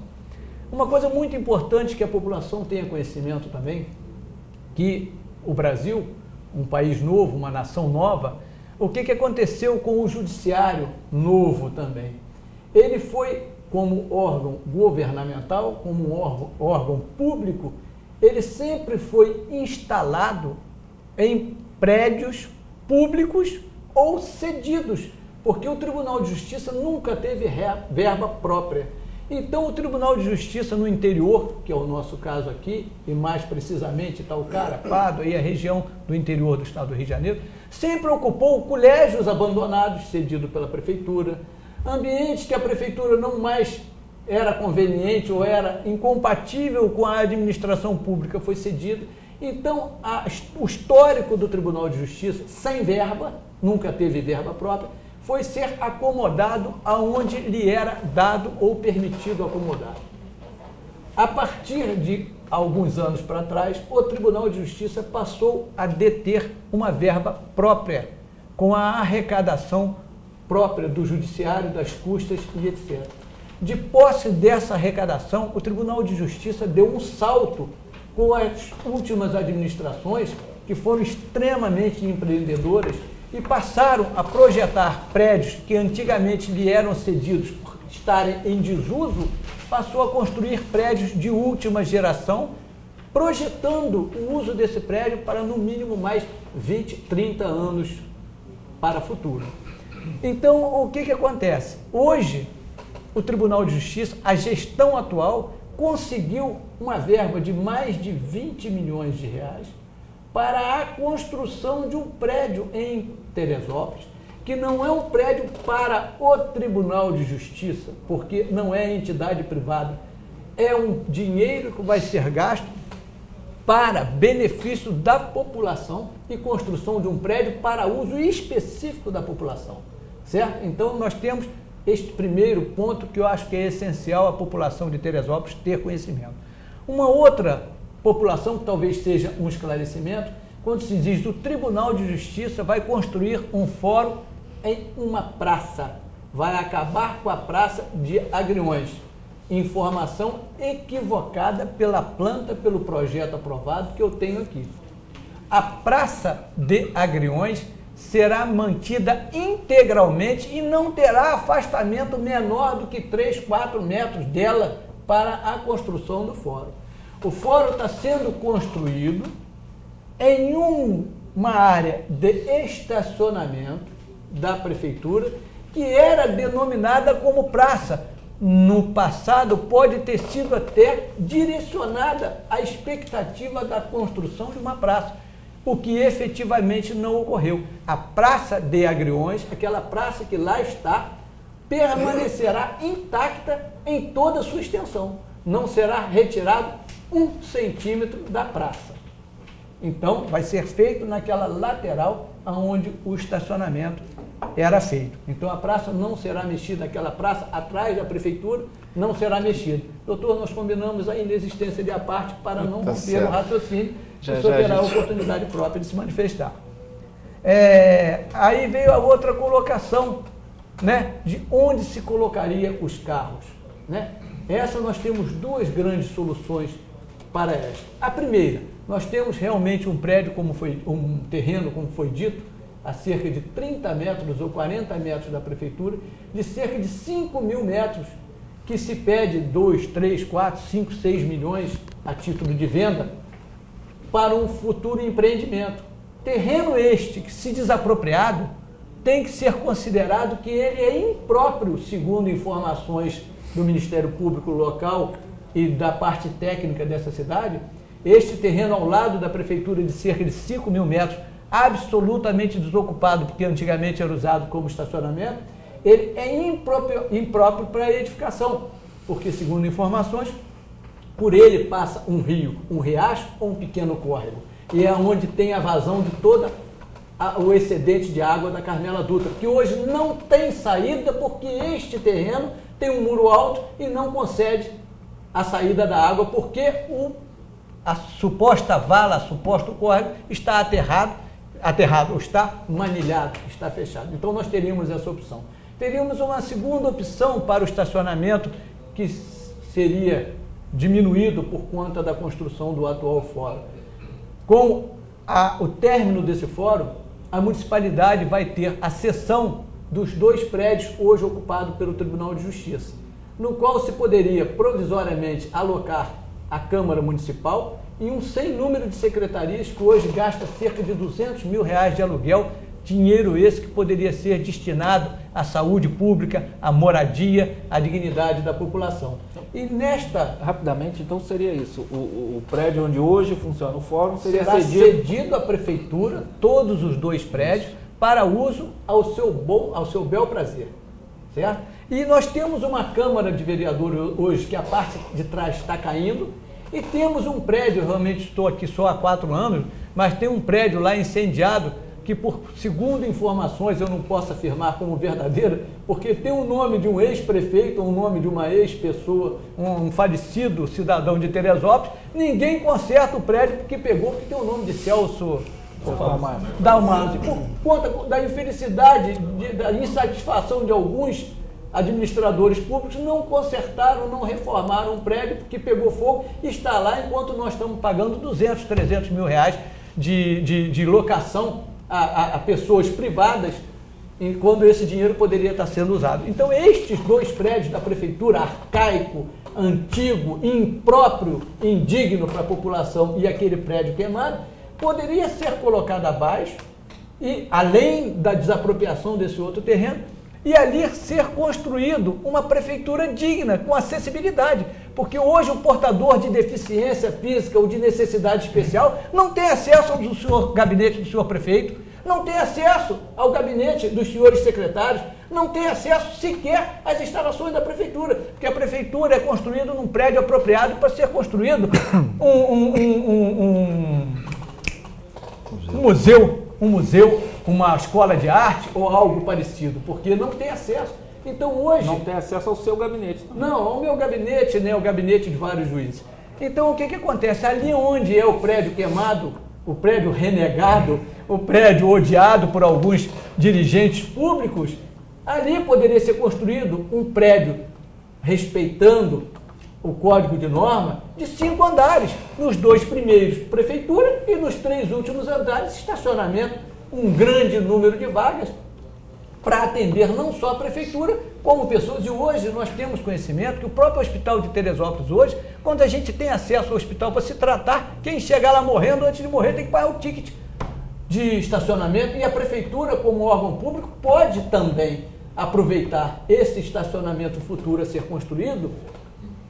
Uma coisa muito importante que a população tenha conhecimento também, que o Brasil, um país novo, uma nação nova, o que aconteceu com o judiciário novo também? Ele foi, como órgão governamental, como um órgão público, ele sempre foi instalado em prédios públicos ou cedidos, porque o Tribunal de Justiça nunca teve verba própria. Então, o Tribunal de Justiça no interior, que é o nosso caso aqui, e mais precisamente Itaocara, Pádua e a região do interior do estado do Rio de Janeiro, sempre ocupou colégios abandonados, cedidos pela prefeitura, ambientes que a prefeitura não mais era conveniente ou era incompatível com a administração pública, foi cedido. Então, o histórico do Tribunal de Justiça, sem verba, nunca teve verba própria, foi ser acomodado aonde lhe era dado ou permitido acomodar. A partir de alguns anos para trás, o Tribunal de Justiça passou a deter uma verba própria, com a arrecadação própria do judiciário, das custas e etc. De posse dessa arrecadação, o Tribunal de Justiça deu um salto com as últimas administrações, que foram extremamente empreendedoras, e passaram a projetar prédios que antigamente lhe eram cedidos por estarem em desuso, passou a construir prédios de última geração, projetando o uso desse prédio para no mínimo mais 20, 30 anos para o futuro. Então, o que acontece? Hoje, o Tribunal de Justiça, a gestão atual, conseguiu uma verba de mais de 20 milhões de reais para a construção de um prédio em Teresópolis, que não é um prédio para o Tribunal de Justiça, porque não é entidade privada, é um dinheiro que vai ser gasto para benefício da população e construção de um prédio para uso específico da população, certo? Então, nós temos este primeiro ponto que eu acho que é essencial a população de Teresópolis ter conhecimento. Uma outra população, que talvez seja um esclarecimento, quando se diz o Tribunal de Justiça vai construir um fórum em uma praça, vai acabar com a Praça de Agriões. Informação equivocada pela planta, pelo projeto aprovado que eu tenho aqui. A Praça de Agriões será mantida integralmente e não terá afastamento menor do que 3, 4 metros dela para a construção do fórum. O fórum está sendo construído em uma área de estacionamento da prefeitura que era denominada como praça. No passado pode ter sido até direcionada à expectativa da construção de uma praça, o que efetivamente não ocorreu. A Praça de Agriões, aquela praça que lá está, permanecerá intacta em toda a sua extensão. Não será retirado 1 centímetro da praça. Então, vai ser feito naquela lateral onde o estacionamento era feito. Então, a praça não será mexida, aquela praça atrás da prefeitura não será mexida. Doutor, nós combinamos a inexistência de a parte para não romper o raciocínio, o senhor terá a oportunidade própria de se manifestar. Aí veio a outra colocação, né, de onde se colocaria os carros, né? Nós temos duas grandes soluções para esta. A primeira, nós temos realmente um prédio, um terreno, como foi dito, a cerca de 30 metros ou 40 metros da prefeitura, de cerca de 5 mil metros, que se pede 2, 3, 4, 5, 6 milhões a título de venda para um futuro empreendimento. Terreno este que, se desapropriado, tem que ser considerado que ele é impróprio, segundo informações do Ministério Público local e da parte técnica dessa cidade. Este terreno ao lado da prefeitura, de cerca de 5 mil metros, absolutamente desocupado, porque antigamente era usado como estacionamento, ele é impróprio para edificação, porque, segundo informações, por ele passa um rio, um riacho ou um pequeno córrego, e é onde tem a vazão de todo o excedente de água da Carmela Dutra, que hoje não tem saída, porque este terreno tem um muro alto e não concede a saída da água, porque a suposta vala, suposto córrego está aterrado, ou está manilhado, está fechado. Então nós teríamos essa opção. Teríamos uma segunda opção para o estacionamento, que seria diminuído por conta da construção do atual fórum. Com o término desse fórum, a municipalidade vai ter a cessão dos 2 prédios hoje ocupados pelo Tribunal de Justiça, no qual se poderia provisoriamente alocar a Câmara Municipal e um sem número de secretarias que hoje gasta cerca de R$200 mil de aluguel, dinheiro esse que poderia ser destinado à saúde pública, à moradia, à dignidade da população. E rapidamente, então seria isso, o prédio onde hoje funciona o fórum será cedido à prefeitura, todos os 2 prédios, para uso ao seu bel prazer, certo? E nós temos uma Câmara de Vereadores hoje que a parte de trás está caindo, e temos um prédio, realmente estou aqui só há 4 anos, mas tem um prédio lá incendiado, que, segundo informações, eu não posso afirmar como verdadeira, porque tem o nome de um ex-prefeito, o nome de uma ex-pessoa, um falecido cidadão de Teresópolis. Ninguém conserta o prédio porque tem o nome de Celso Dalmazzi. Por conta da infelicidade, da insatisfação de alguns administradores públicos, não consertaram, não reformaram o prédio porque pegou fogo e está lá, enquanto nós estamos pagando 200, 300 mil reais de locação a pessoas privadas, quando esse dinheiro poderia estar sendo usado. Então, estes 2 prédios da prefeitura, arcaico, antigo, impróprio, indigno para a população, e aquele prédio queimado, poderia ser colocado abaixo, e além da desapropriação desse outro terreno, e ali ser construído uma prefeitura digna, com acessibilidade. Porque hoje o portador de deficiência física ou de necessidade especial não tem acesso ao gabinete do senhor prefeito, não tem acesso ao gabinete dos senhores secretários, não tem acesso sequer às instalações da prefeitura, porque a prefeitura é construída num prédio apropriado para ser construído um museu, uma escola de arte ou algo parecido, porque não tem acesso. Então hoje... Não tem acesso ao seu gabinete também. Não, ao meu gabinete, né, o gabinete de vários juízes. Então o que acontece? Ali onde é o prédio queimado, o prédio renegado, o prédio odiado por alguns dirigentes públicos, ali poderia ser construído um prédio respeitando o Código de Norma de 5 andares. Nos 2 primeiros, prefeitura, e nos 3 últimos andares, estacionamento, um grande número de vagas para atender não só a prefeitura, como pessoas. E hoje nós temos conhecimento que o próprio Hospital de Teresópolis hoje, quando a gente tem acesso ao hospital para se tratar, quem chegar lá morrendo, antes de morrer, tem que pagar o ticket de estacionamento, e a prefeitura, como órgão público, pode também aproveitar esse estacionamento futuro a ser construído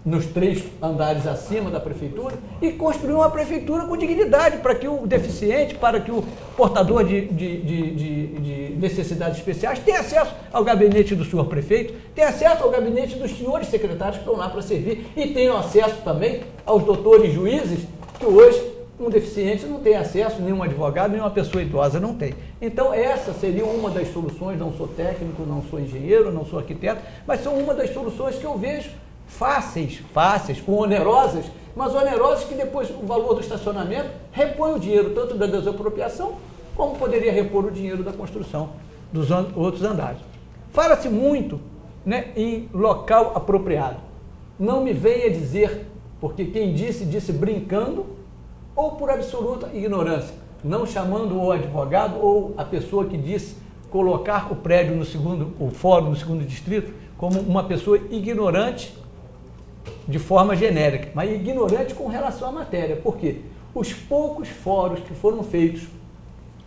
nos 3 andares acima da prefeitura e construir uma prefeitura com dignidade para que o deficiente, para que o portador de necessidades especiais tenha acesso ao gabinete do senhor prefeito, tenha acesso ao gabinete dos senhores secretários que estão lá para servir, e tenham acesso também aos doutores juízes, que hoje um deficiente não tem acesso, nenhum advogado, nenhuma pessoa idosa não tem. Então essa seria uma das soluções. Não sou técnico, não sou engenheiro, não sou arquiteto, mas são uma das soluções que eu vejo fáceis, com onerosas, mas onerosas que depois o valor do estacionamento repõe o dinheiro tanto da desapropriação, como poderia repor o dinheiro da construção dos outros andares. Fala-se muito, né, em local apropriado. não me venha dizer, porque quem disse, disse brincando ou por absoluta ignorância, não chamando o advogado ou a pessoa que disse colocar o prédio o fórum no segundo distrito, como uma pessoa ignorante de forma genérica, mas ignorante com relação à matéria. Por quê? Os poucos fóruns que foram feitos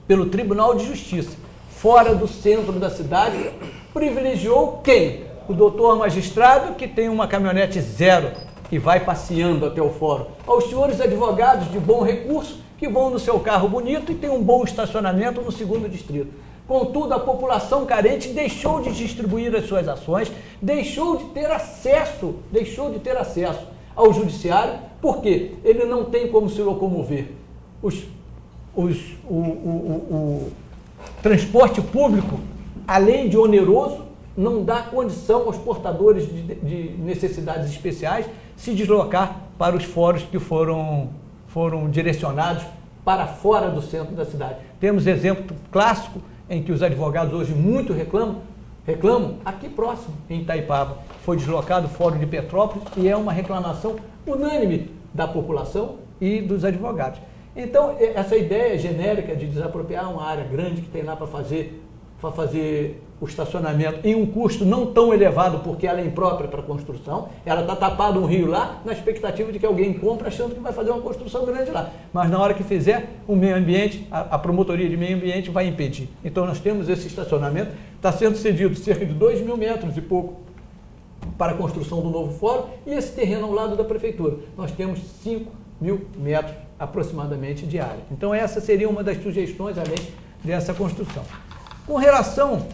pelo Tribunal de Justiça, fora do centro da cidade, privilegiou quem? O doutor magistrado que tem uma caminhonete zero e vai passeando até o fórum. Aos senhores advogados de bom recurso que vão no seu carro bonito e tem um bom estacionamento no segundo distrito. Contudo, a população carente deixou de distribuir as suas ações, deixou de ter acesso ao judiciário, porque ele não tem como se locomover. O transporte público, além de oneroso, não dá condição aos portadores de necessidades especiais se deslocar para os fóruns que foram direcionados para fora do centro da cidade. Temos exemplo clássico em que os advogados hoje muito reclamam aqui próximo, em Itaipava. Foi deslocado o Fórum de Petrópolis e é uma reclamação unânime da população e dos advogados. Então, essa ideia genérica de desapropriar uma área grande que tem lá para fazer o estacionamento em um custo não tão elevado, porque ela é imprópria para construção, ela está tapada um rio lá, na expectativa de que alguém compre achando que vai fazer uma construção grande lá. Mas na hora que fizer, o meio ambiente, a promotoria de meio ambiente vai impedir. Então nós temos esse estacionamento, está sendo cedido cerca de 2.000 metros e pouco para a construção do novo fórum, e esse terreno ao lado da prefeitura. Nós temos 5.000 metros aproximadamente de área. Então essa seria uma das sugestões além dessa construção. Com relação,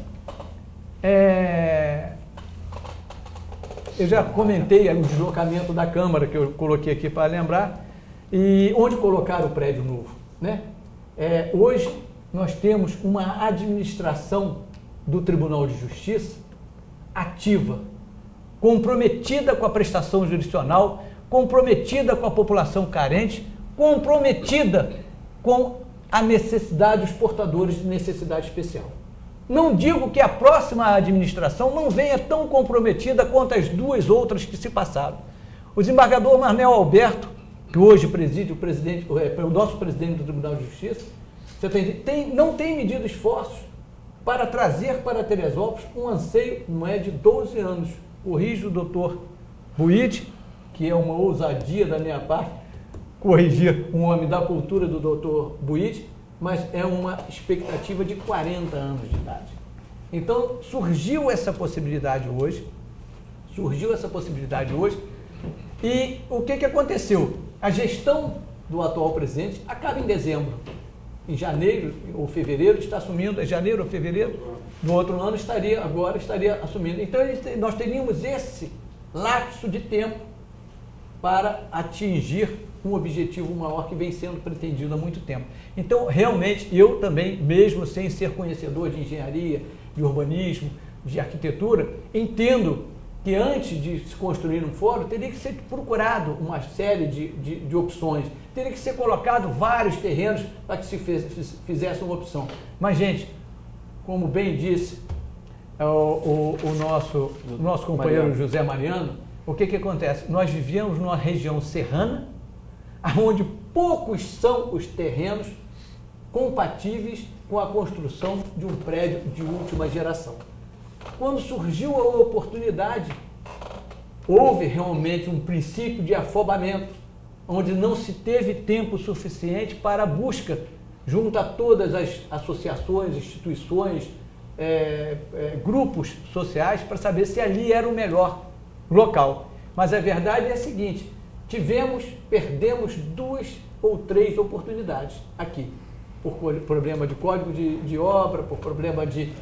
eu já comentei o deslocamento da Câmara, que eu coloquei aqui para lembrar, e onde colocar o prédio novo, né? Hoje nós temos uma administração do Tribunal de Justiça ativa, comprometida com a prestação jurisdicional, comprometida com a população carente, comprometida com a necessidade, os portadores de necessidade especial. Não digo que a próxima administração não venha tão comprometida quanto as duas outras que se passaram. O desembargador Marnel Alberto, que hoje preside o nosso presidente do Tribunal de Justiça, não tem medido esforços para trazer para Teresópolis um anseio, não é, de 12 anos. Corrige o doutor Buide, que é uma ousadia da minha parte, corrigir um homem da cultura do doutor Buide, mas é uma expectativa de 40 anos de idade. Então, surgiu essa possibilidade hoje, e o que aconteceu? A gestão do atual presidente acaba em dezembro. Em janeiro ou fevereiro está assumindo, janeiro ou fevereiro do outro ano estaria assumindo. Então, nós teríamos esse lapso de tempo para atingir um objetivo maior que vem sendo pretendido há muito tempo. Então, realmente, eu também, mesmo sem ser conhecedor de engenharia, de urbanismo, de arquitetura, entendo que antes de se construir um fórum, teria que ser procurado uma série de opções, teria que ser colocado vários terrenos para que se fizesse uma opção. Mas, gente, como bem disse o nosso companheiro José Mariano, o que acontece? Nós vivíamos numa região serrana, onde poucos são os terrenos compatíveis com a construção de um prédio de última geração. Quando surgiu a oportunidade, houve realmente um princípio de afobamento, onde não se teve tempo suficiente para a busca, junto a todas as associações, instituições, grupos sociais, para saber se ali era o melhor local. Mas a verdade é a seguinte: perdemos 2 ou 3 oportunidades aqui, por problema de código de obra, por problema de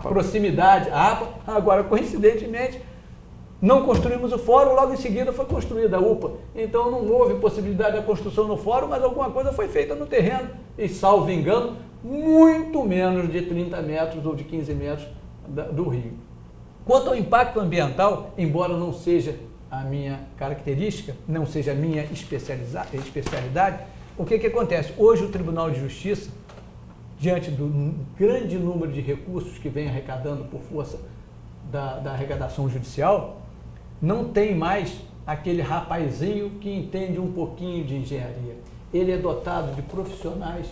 proximidade, APA. Agora, coincidentemente, não construímos o fórum, logo em seguida foi construída a UPA. Então não houve possibilidade da construção no fórum, mas alguma coisa foi feita no terreno, e salvo engano, muito menos de 30 metros ou de 15 metros do rio. Quanto ao impacto ambiental, embora não seja a minha característica, não seja a minha especialidade, o que acontece? Hoje o Tribunal de Justiça, diante do grande número de recursos que vem arrecadando por força da arrecadação judicial, não tem mais aquele rapazinho que entende um pouquinho de engenharia. Ele é dotado de profissionais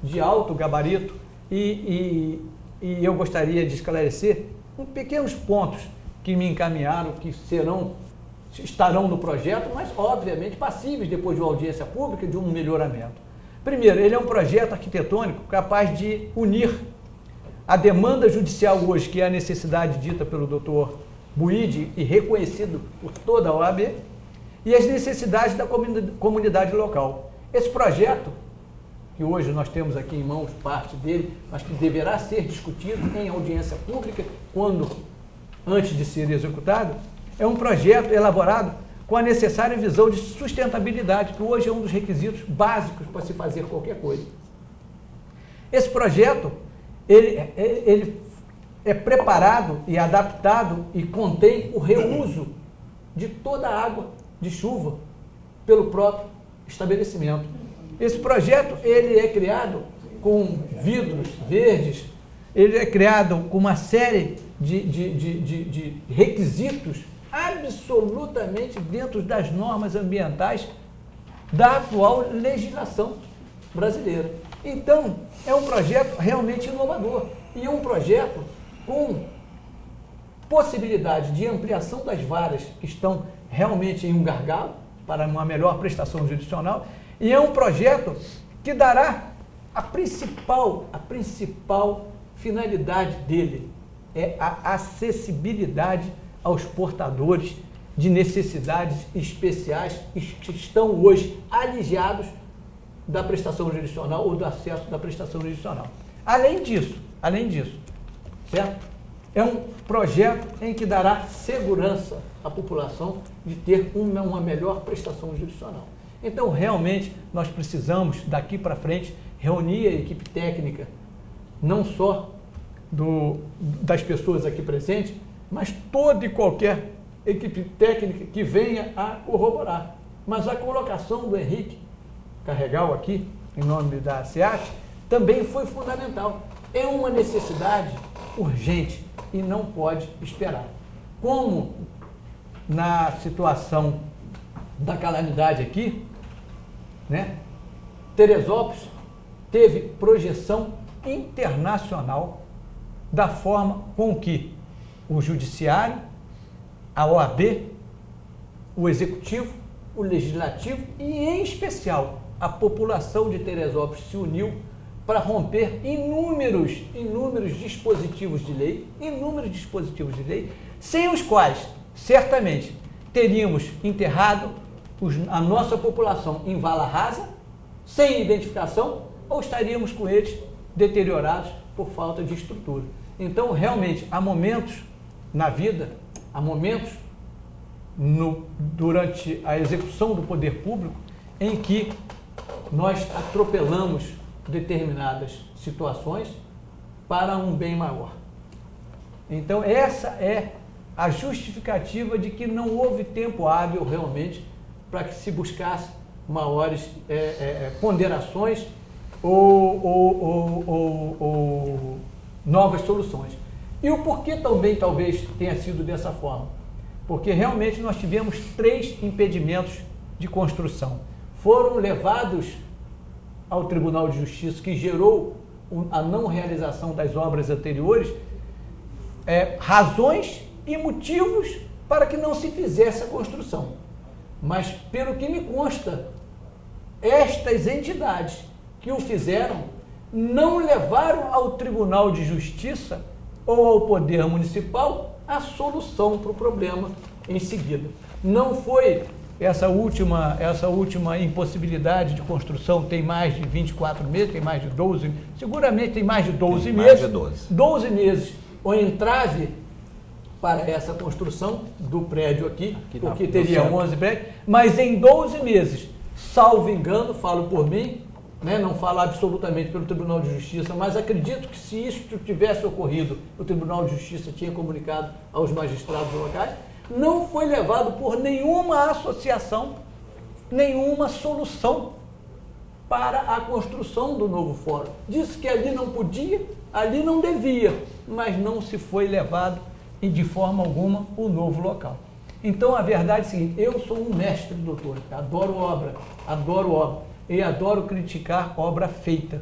de alto gabarito e eu gostaria de esclarecer pequenos pontos que me encaminharam, que estarão no projeto, mas obviamente passíveis depois de uma audiência pública de um melhoramento. Primeiro, ele é um projeto arquitetônico capaz de unir a demanda judicial hoje, que é a necessidade dita pelo doutor Buide e reconhecido por toda a OAB, e as necessidades da comunidade local. Esse projeto, que hoje nós temos aqui em mãos parte dele, mas que deverá ser discutido em audiência pública antes de ser executado, é um projeto elaborado com a necessária visão de sustentabilidade, que hoje é um dos requisitos básicos para se fazer qualquer coisa. Esse projeto, ele é preparado e adaptado e contém o reuso de toda a água de chuva pelo próprio estabelecimento. Esse projeto, ele é criado com vidros verdes, ele é criado com uma série de requisitos absolutamente dentro das normas ambientais da atual legislação brasileira. Então, é um projeto realmente inovador e é um projeto com possibilidade de ampliação das varas que estão realmente em um gargalo para uma melhor prestação jurisdicional, e é um projeto que dará a principal finalidade dele, é a acessibilidade aos portadores de necessidades especiais que estão hoje alijados da prestação jurisdicional ou do acesso da prestação jurisdicional. Além disso, certo? É um projeto em que dará segurança à população de ter uma melhor prestação jurisdicional. Então, realmente, nós precisamos, daqui para frente, reunir a equipe técnica, não só das pessoas aqui presentes, mas toda e qualquer equipe técnica que venha a corroborar. Mas a colocação do Henrique Carregal aqui, em nome da SEAT, também foi fundamental. É uma necessidade urgente e não pode esperar. Como na situação da calamidade aqui, né, Teresópolis teve projeção internacional da forma com que o Judiciário, a OAB, o Executivo, o Legislativo e, em especial, a população de Teresópolis se uniu para romper inúmeros dispositivos de lei, sem os quais, certamente, teríamos enterrado a nossa população em vala rasa, sem identificação, ou estaríamos com eles deteriorados por falta de estrutura. Então, realmente, há momentos na vida, há momentos durante a execução do poder público em que nós atropelamos determinadas situações para um bem maior. Então, essa é a justificativa de que não houve tempo hábil realmente para que se buscasse maiores ponderações ou novas soluções. E o porquê também talvez tenha sido dessa forma? Porque realmente nós tivemos 3 impedimentos de construção. Foram levados ao Tribunal de Justiça, que gerou a não realização das obras anteriores, razões e motivos para que não se fizesse a construção. Mas, pelo que me consta, estas entidades que o fizeram não levaram ao Tribunal de Justiça ou ao Poder Municipal a solução para o problema em seguida. Não foi essa última impossibilidade de construção, tem mais de 24 meses, tem mais de 12, seguramente tem mais de 12 meses. Mais de 12. 12 meses, o entrave para essa construção do prédio aqui porque teria 11 prédios, mas em 12 meses, salvo engano, falo por mim, né, não falo absolutamente pelo Tribunal de Justiça, mas acredito que se isso tivesse ocorrido, o Tribunal de Justiça tinha comunicado aos magistrados locais, não foi levado por nenhuma associação, nenhuma solução para a construção do novo fórum. Disse que ali não podia, ali não devia, mas não se foi levado de forma alguma o novo local. Então, a verdade é a seguinte, eu sou um mestre, doutor, adoro obra e adoro criticar obra feita.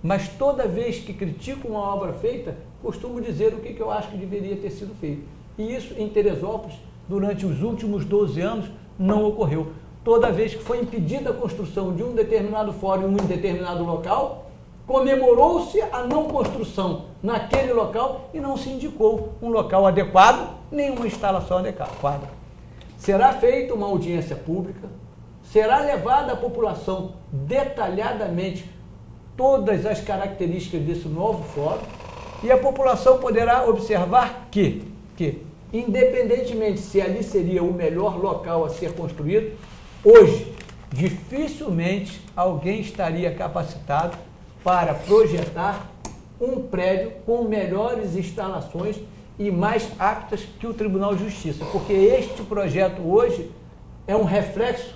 Mas toda vez que critico uma obra feita, costumo dizer o que eu acho que deveria ter sido feito. E isso em Teresópolis, durante os últimos 12 anos, não ocorreu. Toda vez que foi impedida a construção de um determinado fórum em um determinado local, comemorou-se a não construção naquele local e não se indicou um local adequado, nem uma instalação adequada. Será feita uma audiência pública, será levada à população detalhadamente todas as características desse novo fórum e a população poderá observar que, independentemente se ali seria o melhor local a ser construído, hoje, dificilmente alguém estaria capacitado para projetar um prédio com melhores instalações e mais aptas que o Tribunal de Justiça, porque este projeto hoje é um reflexo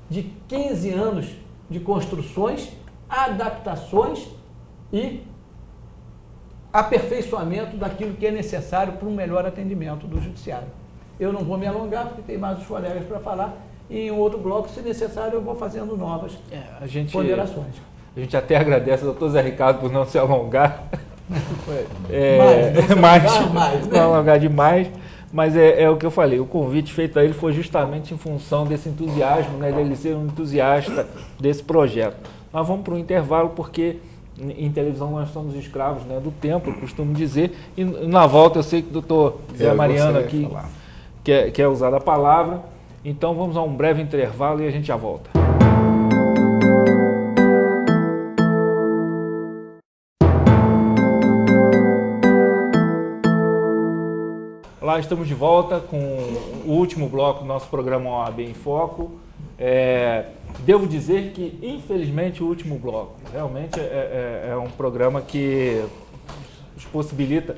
de 15 anos de construções, adaptações e aperfeiçoamento daquilo que é necessário para um melhor atendimento do judiciário. Eu não vou me alongar, porque tem mais os colegas para falar, e em outro bloco, se necessário, eu vou fazendo novas ponderações. A gente até agradece ao doutor Zé Ricardo por não se alongar. Não alongar demais, mas é o que eu falei, o convite feito a ele foi justamente em função desse entusiasmo, né, dele ser um entusiasta desse projeto. Nós vamos para um intervalo porque em televisão nós somos escravos, né, do tempo, eu costumo dizer, e na volta eu sei que o doutor Zé Mariano aqui quer usar a palavra, então vamos a um breve intervalo e a gente já volta. Olá, estamos de volta com o último bloco do nosso programa OAB em Foco. Devo dizer que, infelizmente, o último bloco realmente é um programa que nos possibilita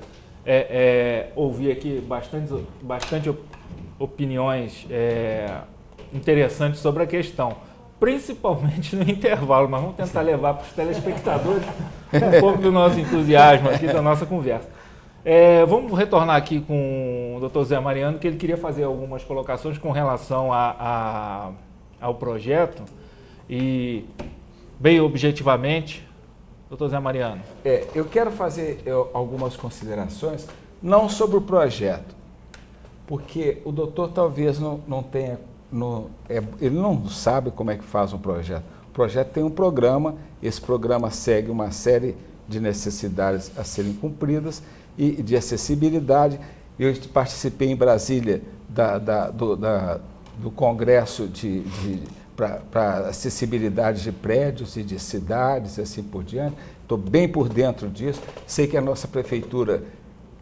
ouvir aqui bastante opiniões interessantes sobre a questão, principalmente no intervalo, mas vamos tentar levar para os telespectadores um pouco do nosso entusiasmo aqui, da nossa conversa. Vamos retornar aqui com o doutor Zé Mariano, que ele queria fazer algumas colocações com relação ao projeto e, bem objetivamente, doutor Zé Mariano. Eu quero fazer algumas considerações, não sobre o projeto, porque o doutor talvez não tenha, ele não sabe como é que faz um projeto. O projeto tem um programa, esse programa segue uma série de necessidades a serem cumpridas e de acessibilidade. Eu participei em Brasília do Congresso para acessibilidade de prédios e de cidades e assim por diante. Estou bem por dentro disso. Sei que a nossa prefeitura,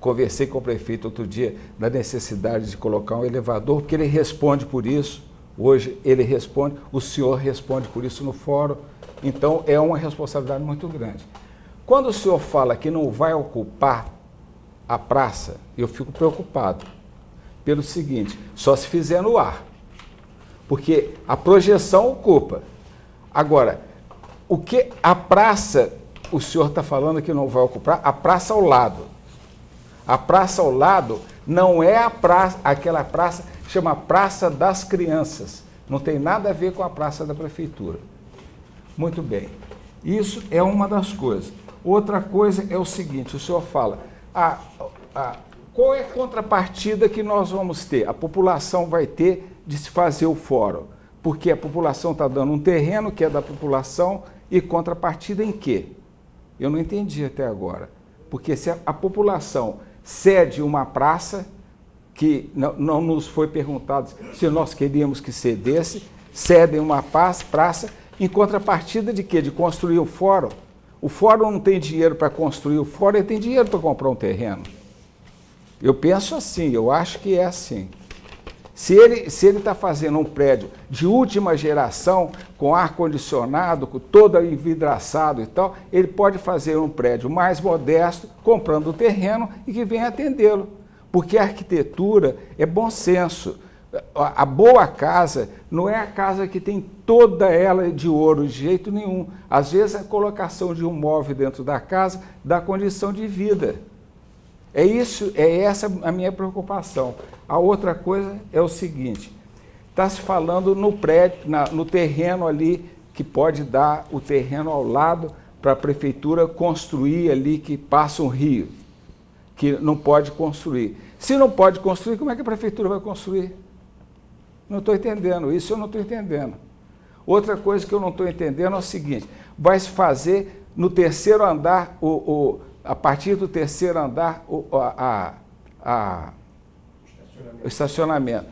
conversei com o prefeito outro dia da necessidade de colocar um elevador, porque ele responde por isso. Hoje ele responde, o senhor responde por isso no fórum. Então é uma responsabilidade muito grande. Quando o senhor fala que não vai ocupar a praça, eu fico preocupado pelo seguinte, só se fizer no ar, porque a projeção ocupa. Agora, o que a praça, o senhor está falando que não vai ocupar, a praça ao lado. A praça ao lado não é a praça, aquela praça que chama Praça das Crianças, não tem nada a ver com a praça da prefeitura. Muito bem, isso é uma das coisas. Outra coisa é o seguinte, o senhor fala, qual é a contrapartida que nós vamos ter? A população vai ter de se fazer o fórum, porque a população está dando um terreno que é da população e contrapartida em quê? Eu não entendi até agora, porque se a população cede uma praça, que não nos foi perguntado se nós queríamos que cedesse, cedem uma praça, em contrapartida de quê? De construir o fórum. O fórum não tem dinheiro para construir o fórum, ele tem dinheiro para comprar um terreno. Eu penso assim, eu acho que é assim. Se ele está fazendo um prédio de última geração, com ar-condicionado, com todo envidraçado e tal, ele pode fazer um prédio mais modesto, comprando o terreno e que venha atendê-lo. Porque a arquitetura é bom senso. A boa casa não é a casa que tem toda ela de ouro, de jeito nenhum. Às vezes a colocação de um móvel dentro da casa dá condição de vida. É essa a minha preocupação. A outra coisa é o seguinte, está se falando no prédio, no terreno ali, que pode dar o terreno ao lado para a prefeitura construir ali, que passa um rio, que não pode construir. Se não pode construir, como é que a prefeitura vai construir? Não estou entendendo, isso eu não estou entendendo. Outra coisa que eu não estou entendendo é o seguinte, vai se fazer no terceiro andar, a partir do terceiro andar, o estacionamento.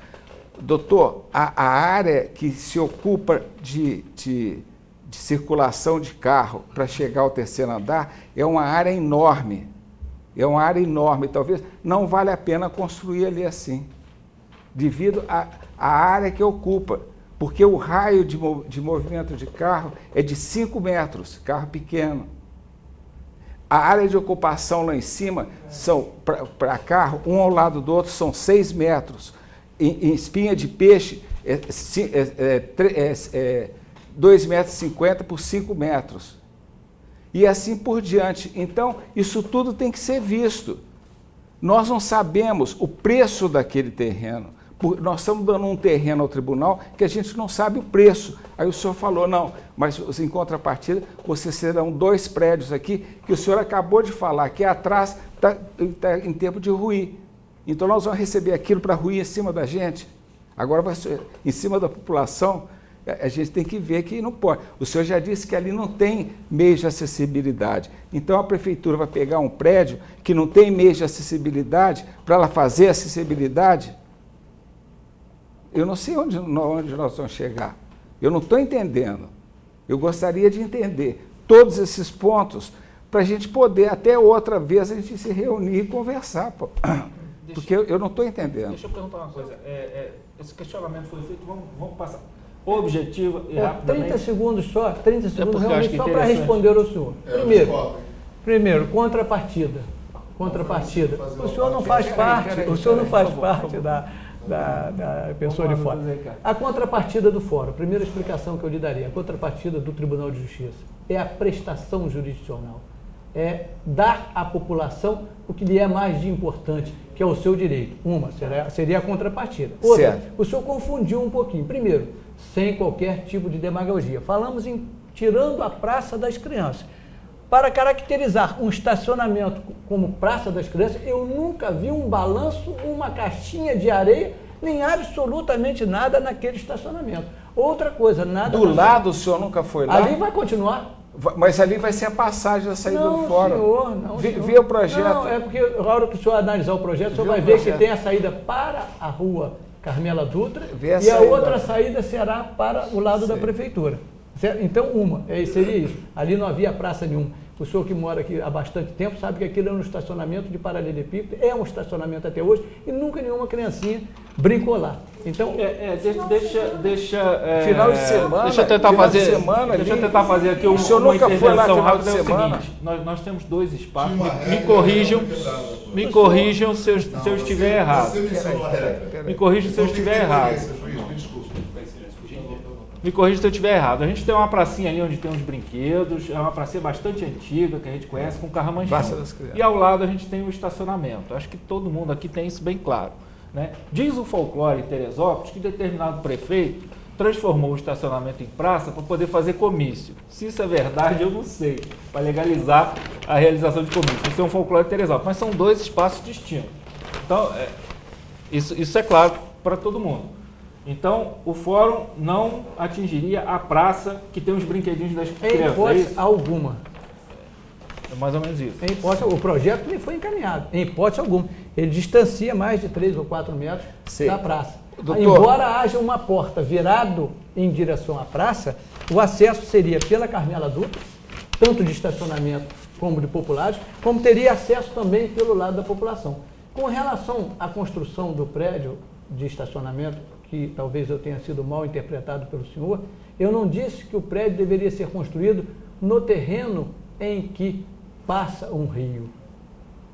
Doutor, a área que se ocupa de circulação de carro para chegar ao terceiro andar é uma área enorme. É uma área enorme. Talvez não vale a pena construir ali assim, devido à área que ocupa. Porque o raio de movimento de carro é de 5 metros, carro pequeno. A área de ocupação lá em cima, são para carro, um ao lado do outro, são 6 metros. Em espinha de peixe, 2,50 metros por 5 metros. E assim por diante. Então, isso tudo tem que ser visto. Nós não sabemos o preço daquele terreno. Nós estamos dando um terreno ao tribunal que a gente não sabe o preço. Aí o senhor falou, não, mas em contrapartida, vocês serão 2 prédios aqui, que o senhor acabou de falar, que atrás está em tempo de ruir. Então nós vamos receber aquilo para ruir em cima da gente. Agora, vai ser, em cima da população, a gente tem que ver que não pode. O senhor já disse que ali não tem meios de acessibilidade. Então a prefeitura vai pegar um prédio que não tem meios de acessibilidade para ela fazer acessibilidade. Eu não sei onde nós vamos chegar. Eu não estou entendendo. Eu gostaria de entender todos esses pontos para a gente poder, até outra vez, a gente se reunir e conversar. Pô. Porque eu não estou entendendo. Deixa eu perguntar uma coisa. Esse questionamento foi feito, vamos passar. Objetivo e rapidamente. 30 segundos só, 30 segundos realmente só para interessante. responder ao senhor. Primeiro, contrapartida. Contrapartida. O senhor não faz parte, o senhor não faz parte da pessoa de fora. A contrapartida do fórum, a primeira explicação que eu lhe daria, a contrapartida do Tribunal de Justiça é a prestação jurisdicional. É dar à população o que lhe é mais de importante, que é o seu direito. Uma seria a contrapartida. Outra, certo. O senhor confundiu um pouquinho. Primeiro, sem qualquer tipo de demagogia. Falamos em tirando a Praça das Crianças. Para caracterizar um estacionamento como Praça das Crianças, eu nunca vi um balanço, uma caixinha de areia, nem absolutamente nada naquele estacionamento. Outra coisa, nada... Do lado o senhor nunca foi lá? Ali vai continuar. Mas ali vai ser a passagem da saída do fórum. Senhor, não, senhor. Vê o projeto. Não, é porque na hora que o senhor analisar o projeto, o senhor vai ver que tem a saída para a rua Carmela Dutra e a outra saída será para o lado da prefeitura. Certo? Então, seria isso. Ali não havia praça nenhuma. O senhor que mora aqui há bastante tempo sabe que aquilo é um estacionamento de paralelepípedo, é um estacionamento até hoje, e nunca nenhuma criancinha brincou lá. Então, final de semana. Deixa eu tentar fazer aqui uma intervenção rápida. É o seguinte, nós temos 2 espaços. Me corrijam se eu estiver errado. Me corrijam se eu estiver errado. Me corrija se eu estiver errado. A gente tem uma pracinha ali onde tem uns brinquedos, é uma pracinha bastante antiga, que a gente conhece, com carramanchão. E ao lado a gente tem o estacionamento. Acho que todo mundo aqui tem isso bem claro. Né? Diz o folclore em Teresópolis que determinado prefeito transformou o estacionamento em praça para poder fazer comício. Se isso é verdade, eu não sei. Para legalizar a realização de comício. Isso é um folclore em Teresópolis. Mas são 2 espaços distintos. Então, isso é claro para todo mundo. Então, o fórum não atingiria a praça que tem os brinquedinhos das crianças. Em hipótese alguma. É mais ou menos isso. Em hipótese, o projeto nem foi encaminhado. Em hipótese alguma. Ele distancia mais de 3 ou 4 metros da praça. Doutor, embora haja uma porta virado em direção à praça, o acesso seria pela Carmela Dutra, tanto de estacionamento como de populares, como teria acesso também pelo lado da população. Com relação à construção do prédio de estacionamento, que talvez eu tenha sido mal interpretado pelo senhor, eu não disse que o prédio deveria ser construído no terreno em que passa um rio.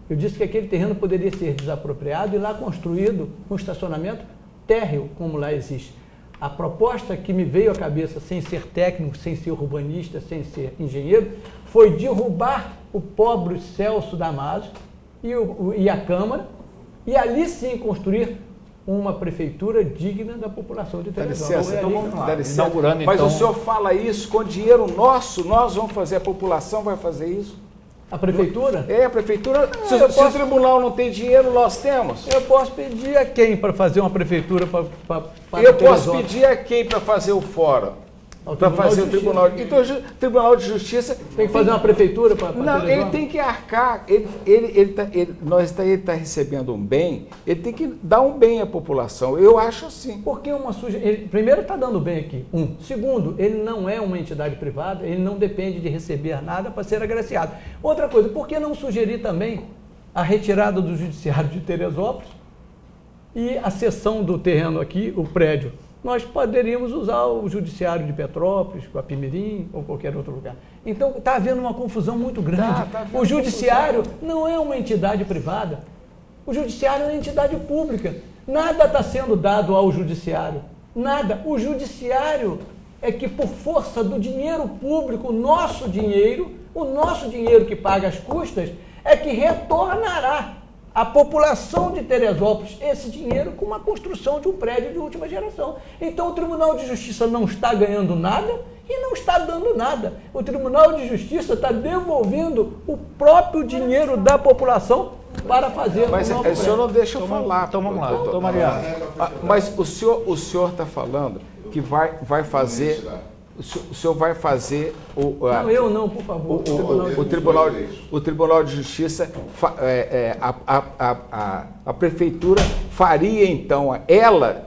Eu disse que aquele terreno poderia ser desapropriado e lá construído um estacionamento térreo, como lá existe. A proposta que me veio à cabeça, sem ser técnico, sem ser urbanista, sem ser engenheiro, foi derrubar o pobre Celso Damasio e a Câmara, e ali sim construir uma prefeitura digna da população de Dá Teresópolis. licença, então vamos lá. dá licença. Inaugurando, Mas então- o senhor fala isso com dinheiro nosso, nós vamos fazer, a população vai fazer isso? A prefeitura? É, a prefeitura, se eu o posso- tribunal não tem dinheiro, nós temos. Eu posso pedir a quem para fazer uma prefeitura para Eu posso Teresópolis? pedir a quem para fazer o fórum? Ao Para Tribunal fazer de o tribunal. Justiça. Então, o Tribunal de Justiça Tem que fazer uma prefeitura para Não, Teresópolis? ele tem que arcar, ele está recebendo um bem, ele tem que dar um bem à população. Eu acho assim. Porque primeiro está dando bem aqui. Segundo, ele não é uma entidade privada, ele não depende de receber nada para ser agraciado. Outra coisa, por que não sugerir também a retirada do judiciário de Teresópolis e a cessão do terreno aqui, o prédio? Nós poderíamos usar o judiciário de Petrópolis, Guapimirim ou qualquer outro lugar. Então está havendo uma confusão muito grande. Tá havendo O judiciário não é uma entidade privada. O judiciário é uma entidade pública. Nada está sendo dado ao judiciário. Nada. O judiciário é que, por força do dinheiro público, o nosso dinheiro que paga as custas, é que retornará à população de Teresópolis esse dinheiro com uma construção de um prédio de última geração. Então o Tribunal de Justiça não está ganhando nada e não está dando nada. O Tribunal de Justiça está devolvendo o próprio dinheiro da população para fazer Mas um novo o senhor não deixa eu falar. Então vamos lá, doutor. doutor Mariano. Mas o senhor está falando que vai fazer. O senhor vai fazer Não, eu não, por favor. o Tribunal de Justiça, a prefeitura faria então,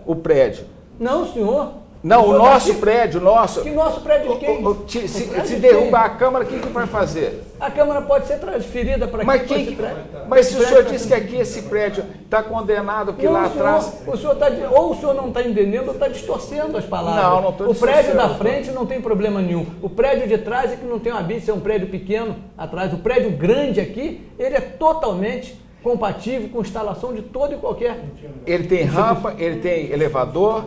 o prédio. Não, senhor. Não, o senhor nosso daqui- prédio, nosso. Que nosso prédio de quem? Se derrubar a Câmara, o que vai fazer? A Câmara pode ser transferida para Mas, aqui, para esse prédio. mas se o Esse senhor prédio disse que aqui esse prédio está condenado, que Não, lá senhor, atrás. o senhor tá, ou o senhor não está entendendo ou está distorcendo as palavras. Não estou O prédio distorcendo. da frente não tem problema nenhum. O prédio de trás é que não tem uma bicha, é um prédio pequeno atrás. O prédio grande aqui, ele é totalmente compatível com instalação de todo e qualquer. Ele tem rampa, ele tem elevador.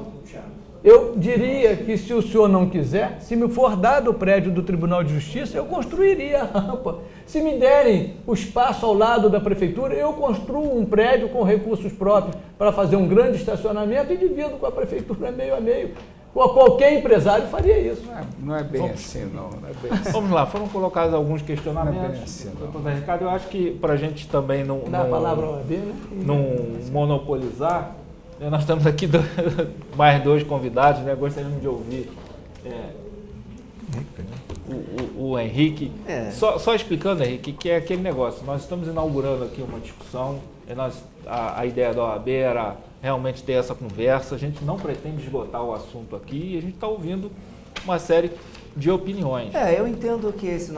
Eu diria que se o senhor não quiser, se me for dado o prédio do Tribunal de Justiça, eu construiria a rampa. Se me derem o espaço ao lado da prefeitura, eu construo um prédio com recursos próprios para fazer um grande estacionamento e divido com a prefeitura meio a meio. Qualquer empresário faria isso. Não é bem assim, não. Não é bem assim. Vamos lá, foram colocados alguns Não é bem questionamentos. assim, não. Doutor Zé Ricardo, eu acho que para a gente também não Dá a palavra ao AB, né? não monopolizar, nós temos aqui mais dois convidados, né? Gostaríamos de ouvir o Henrique. Só explicando, Henrique, que é aquele negócio. Nós estamos inaugurando aqui uma discussão. A ideia da OAB era realmente ter essa conversa. A gente não pretende esgotar o assunto aqui e a gente está ouvindo uma série de opiniões. Eu entendo que essa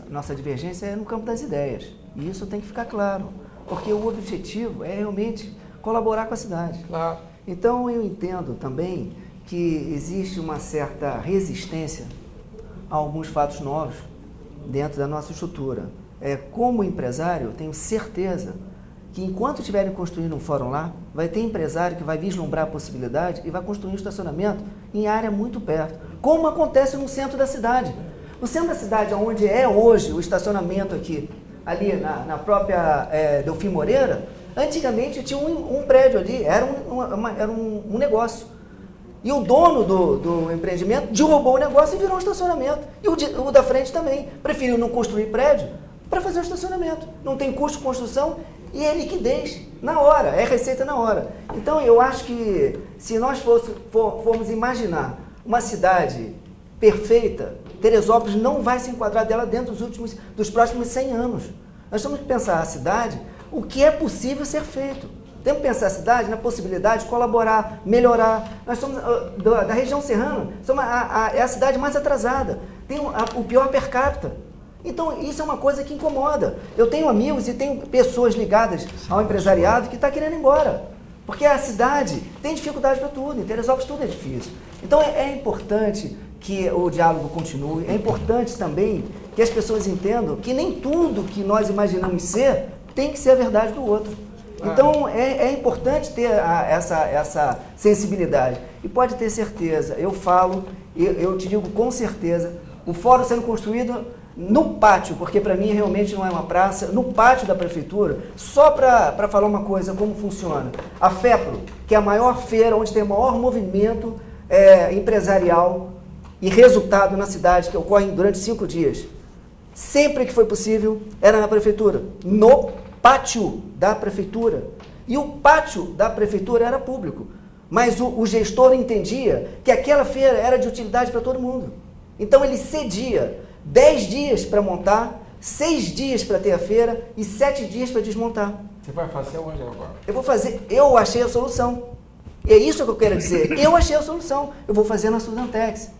nossa divergência é no campo das ideias. E isso tem que ficar claro. Porque o objetivo é realmente colaborar com a cidade. Claro. Então eu entendo também que existe uma certa resistência a alguns fatos novos dentro da nossa estrutura. Como empresário, eu tenho certeza que enquanto estiverem construindo um fórum lá, vai ter empresário que vai vislumbrar a possibilidade e vai construir um estacionamento em área muito perto, como acontece no centro da cidade. No centro da cidade, onde é hoje o estacionamento aqui, ali na própria Delfim Moreira, antigamente tinha um prédio ali, era um negócio. E o dono do empreendimento derrubou o negócio e virou um estacionamento. E o da frente também. Preferiu não construir prédio para fazer o estacionamento. Não tem custo de construção e é liquidez na hora, é receita na hora. Então eu acho que se nós formos imaginar uma cidade perfeita, Teresópolis não vai se enquadrar dela dentro dos próximos 100 anos. Nós temos que pensar a cidade, o que é possível ser feito. Temos que pensar a cidade na possibilidade de colaborar, melhorar. Nós somos da região serrana, é a cidade mais atrasada, tem o pior per capita. Então isso é uma coisa que incomoda. Eu tenho amigos e tenho pessoas ligadas ao empresariado que está querendo ir embora. Porque a cidade tem dificuldade para tudo, em Teresópolis tudo é difícil. Então é importante que o diálogo continue, é importante também que as pessoas entendam que nem tudo que nós imaginamos ser tem que ser a verdade do outro. Então é importante ter essa sensibilidade. E pode ter certeza, eu te digo com certeza, o fórum sendo construído no pátio, porque para mim realmente não é uma praça, no pátio da prefeitura, só para falar uma coisa, como funciona. A FEPRO, que é a maior feira, onde tem o maior movimento empresarial e resultado na cidade, que ocorre durante 5 dias. Sempre que foi possível, era na prefeitura, no pátio da prefeitura. E o pátio da prefeitura era público, mas o gestor entendia que aquela feira era de utilidade para todo mundo. Então ele cedia 10 dias para montar, 6 dias para ter a feira e 7 dias para desmontar. Você vai fazer onde agora? Eu vou fazer, eu achei a solução. É isso que eu quero dizer, eu achei a solução. Eu vou fazer na Suzantex.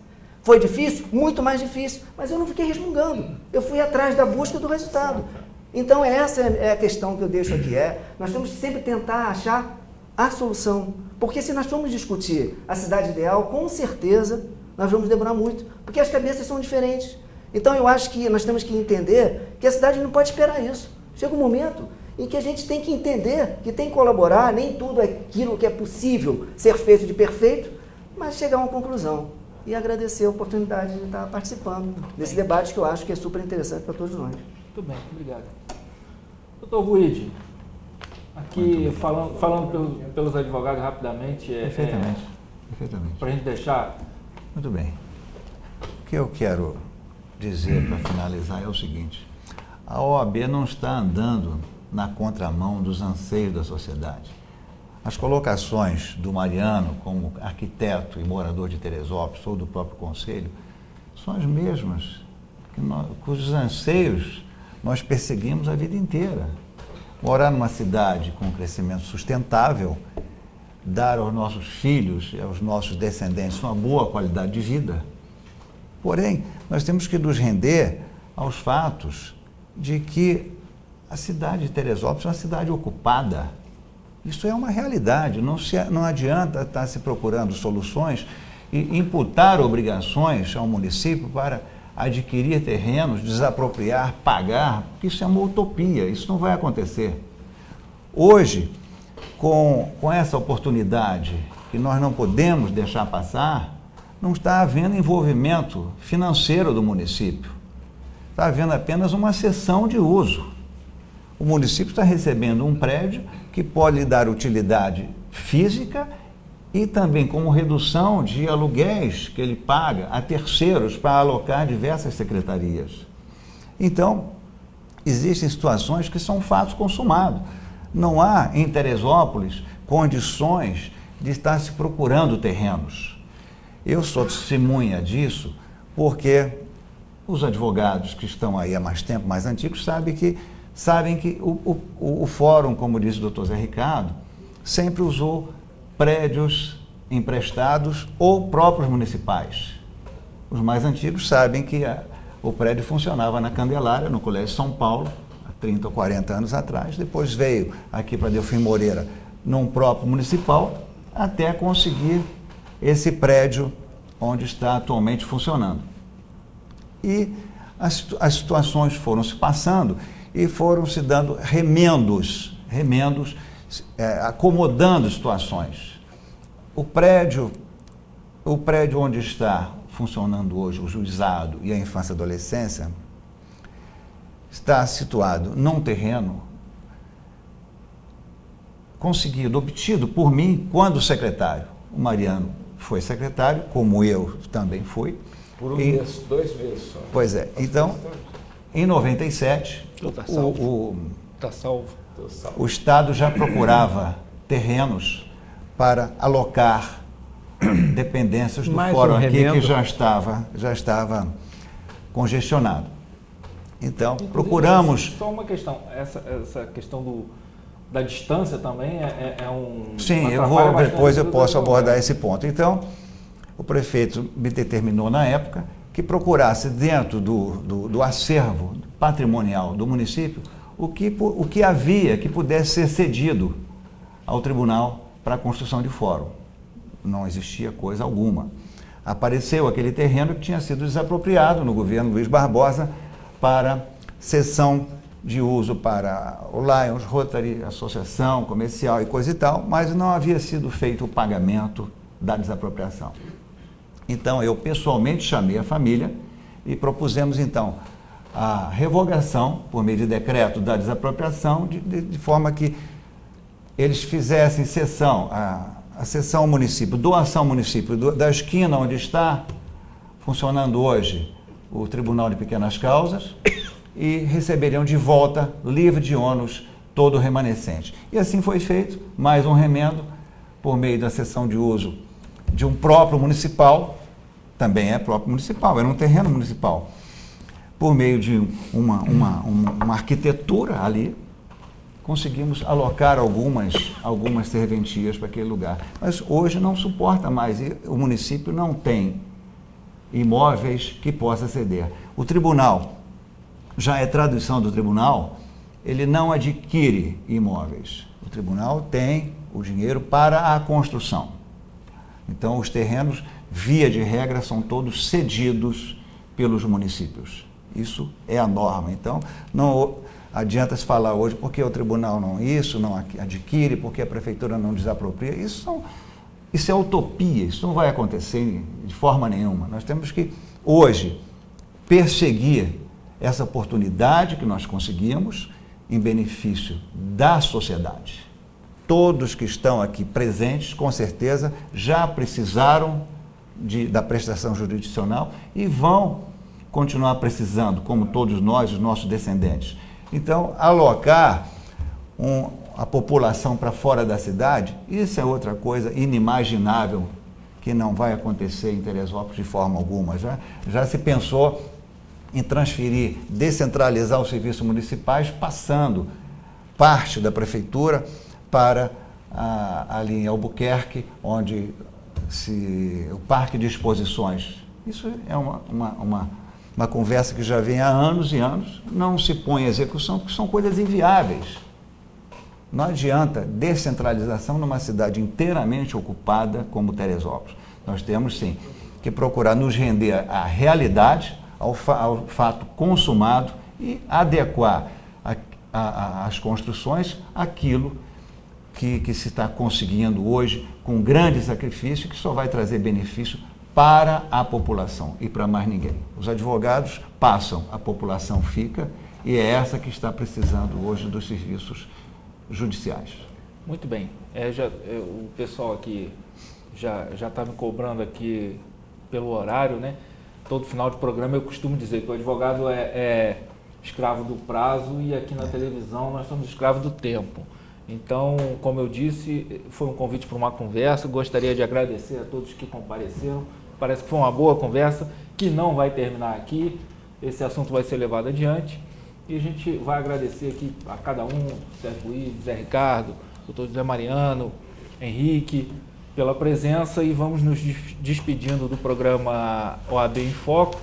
Foi difícil? Muito mais difícil, mas eu não fiquei resmungando. Eu fui atrás da busca do resultado. Então essa é a questão que eu deixo aqui. Nós temos que sempre tentar achar a solução. Porque se nós formos discutir a cidade ideal, com certeza nós vamos demorar muito. Porque as cabeças são diferentes. Então eu acho que nós temos que entender que a cidade não pode esperar isso. Chega um momento em que a gente tem que entender que tem que colaborar, nem tudo é aquilo que é possível ser feito de perfeito, mas chegar a uma conclusão. E agradecer a oportunidade de estar participando desse debate que eu acho que é super interessante para todos nós. Muito bem, obrigado. Doutor Ruide, aqui falando pelos advogados rapidamente. Perfeitamente. Para a gente deixar. Muito bem. O que eu quero dizer para finalizar é o seguinte: a OAB não está andando na contramão dos anseios da sociedade. As colocações do Mariano como arquiteto e morador de Teresópolis ou do próprio Conselho são as mesmas cujos anseios nós perseguimos a vida inteira. Morar numa cidade com um crescimento sustentável, dar aos nossos filhos e aos nossos descendentes uma boa qualidade de vida. Porém, nós temos que nos render aos fatos de que a cidade de Teresópolis é uma cidade ocupada. Isso é uma realidade, não adianta estar se procurando soluções e imputar obrigações ao município para adquirir terrenos, desapropriar, pagar, porque isso é uma utopia, isso não vai acontecer. Hoje, com essa oportunidade que nós não podemos deixar passar, não está havendo envolvimento financeiro do município, está havendo apenas uma cessão de uso. O município está recebendo um prédio que pode lhe dar utilidade física e também como redução de aluguéis que ele paga a terceiros para alocar diversas secretarias. Então, existem situações que são fatos consumados. Não há em Teresópolis condições de estar se procurando terrenos. Eu sou testemunha disso porque os advogados que estão aí há mais tempo, mais antigos, sabem que o fórum, como disse o Dr. Zé Ricardo, sempre usou prédios emprestados ou próprios municipais. Os mais antigos sabem que o prédio funcionava na Candelária, no Colégio São Paulo, há 30 ou 40 anos atrás. Depois veio aqui para Delfim Moreira, num próprio municipal, até conseguir esse prédio onde está atualmente funcionando. E as situações foram se passando e foram se dando remendos, acomodando situações. O prédio onde está funcionando hoje o juizado e a infância e adolescência está situado num terreno obtido por mim quando secretário. O Mariano foi secretário, como eu também fui. Por mês, 2 meses só. Pois é. Então, em 97, o Estado já procurava terrenos para alocar dependências do fórum aqui, que já estava congestionado. Então, procuramos... Só uma questão, essa questão da distância também é um... Sim, depois eu posso abordar esse ponto. Então, o prefeito me determinou na época que procurasse dentro do acervo patrimonial do município o que havia que pudesse ser cedido ao tribunal para a construção de fórum. Não existia coisa alguma. Apareceu aquele terreno que tinha sido desapropriado no governo Luiz Barbosa para cessão de uso para o Lions, Rotary, associação comercial e coisa e tal, mas não havia sido feito o pagamento da desapropriação. Então, eu pessoalmente chamei a família e propusemos, então, a revogação, por meio de decreto, da desapropriação, de forma que eles fizessem cessão, a cessão ao município, doação ao município, da esquina onde está funcionando hoje o Tribunal de Pequenas Causas, e receberiam de volta, livre de ônus, todo o remanescente. E assim foi feito, mais um remendo, por meio da cessão de uso de um próprio municipal, também é próprio municipal, era um terreno municipal, por meio de uma arquitetura ali, conseguimos alocar algumas serventias para aquele lugar. Mas hoje não suporta mais, e o município não tem imóveis que possa ceder. O tribunal, já é tradição do tribunal, ele não adquire imóveis. O tribunal tem o dinheiro para a construção. Então, os terrenos, via de regra, são todos cedidos pelos municípios. Isso é a norma. Então, não adianta se falar hoje porque o tribunal não adquire, porque a prefeitura não desapropria. Isso é utopia, isso não vai acontecer de forma nenhuma. Nós temos que, hoje, perseguir essa oportunidade que nós conseguimos em benefício da sociedade. Todos que estão aqui presentes, com certeza, já precisaram da prestação jurisdicional e vão continuar precisando, como todos nós, os nossos descendentes. Então, alocar a população para fora da cidade, isso é outra coisa inimaginável, que não vai acontecer em Teresópolis de forma alguma. Já se pensou em transferir, descentralizar os serviços municipais, passando parte da prefeitura para ali em Albuquerque, onde o Parque de Exposições. Isso é uma conversa que já vem há anos e anos, não se põe em execução, porque são coisas inviáveis. Não adianta descentralização numa cidade inteiramente ocupada como Teresópolis. Nós temos, sim, que procurar nos render à realidade, ao fato consumado e adequar as construções àquilo que se está conseguindo hoje com grande sacrifício, que só vai trazer benefício para a população e para mais ninguém. Os advogados passam, a população fica, e é essa que está precisando hoje dos serviços judiciais. Muito bem. O pessoal aqui já está me cobrando aqui pelo horário, né? Todo final de programa eu costumo dizer que o advogado é escravo do prazo e aqui na televisão nós somos escravos do tempo. Então, como eu disse, foi um convite para uma conversa. Gostaria de agradecer a todos que compareceram. Parece que foi uma boa conversa, que não vai terminar aqui. Esse assunto vai ser levado adiante. E a gente vai agradecer aqui a cada um, Sérgio Luiz, Zé Ricardo, doutor José Mariano, Henrique, pela presença, e vamos nos despedindo do programa OAB em Foco.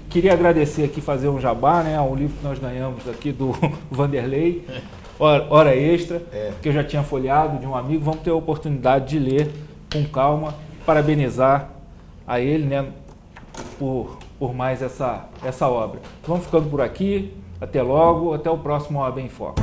Queria agradecer aqui, fazer um jabá, né, ao livro que nós ganhamos aqui do Vanderlei, Hora Extra, que eu já tinha folheado de um amigo. Vamos ter a oportunidade de ler com calma, parabenizar a ele, né, por mais essa obra. Vamos ficando por aqui, até logo, até o próximo OAB em Foco.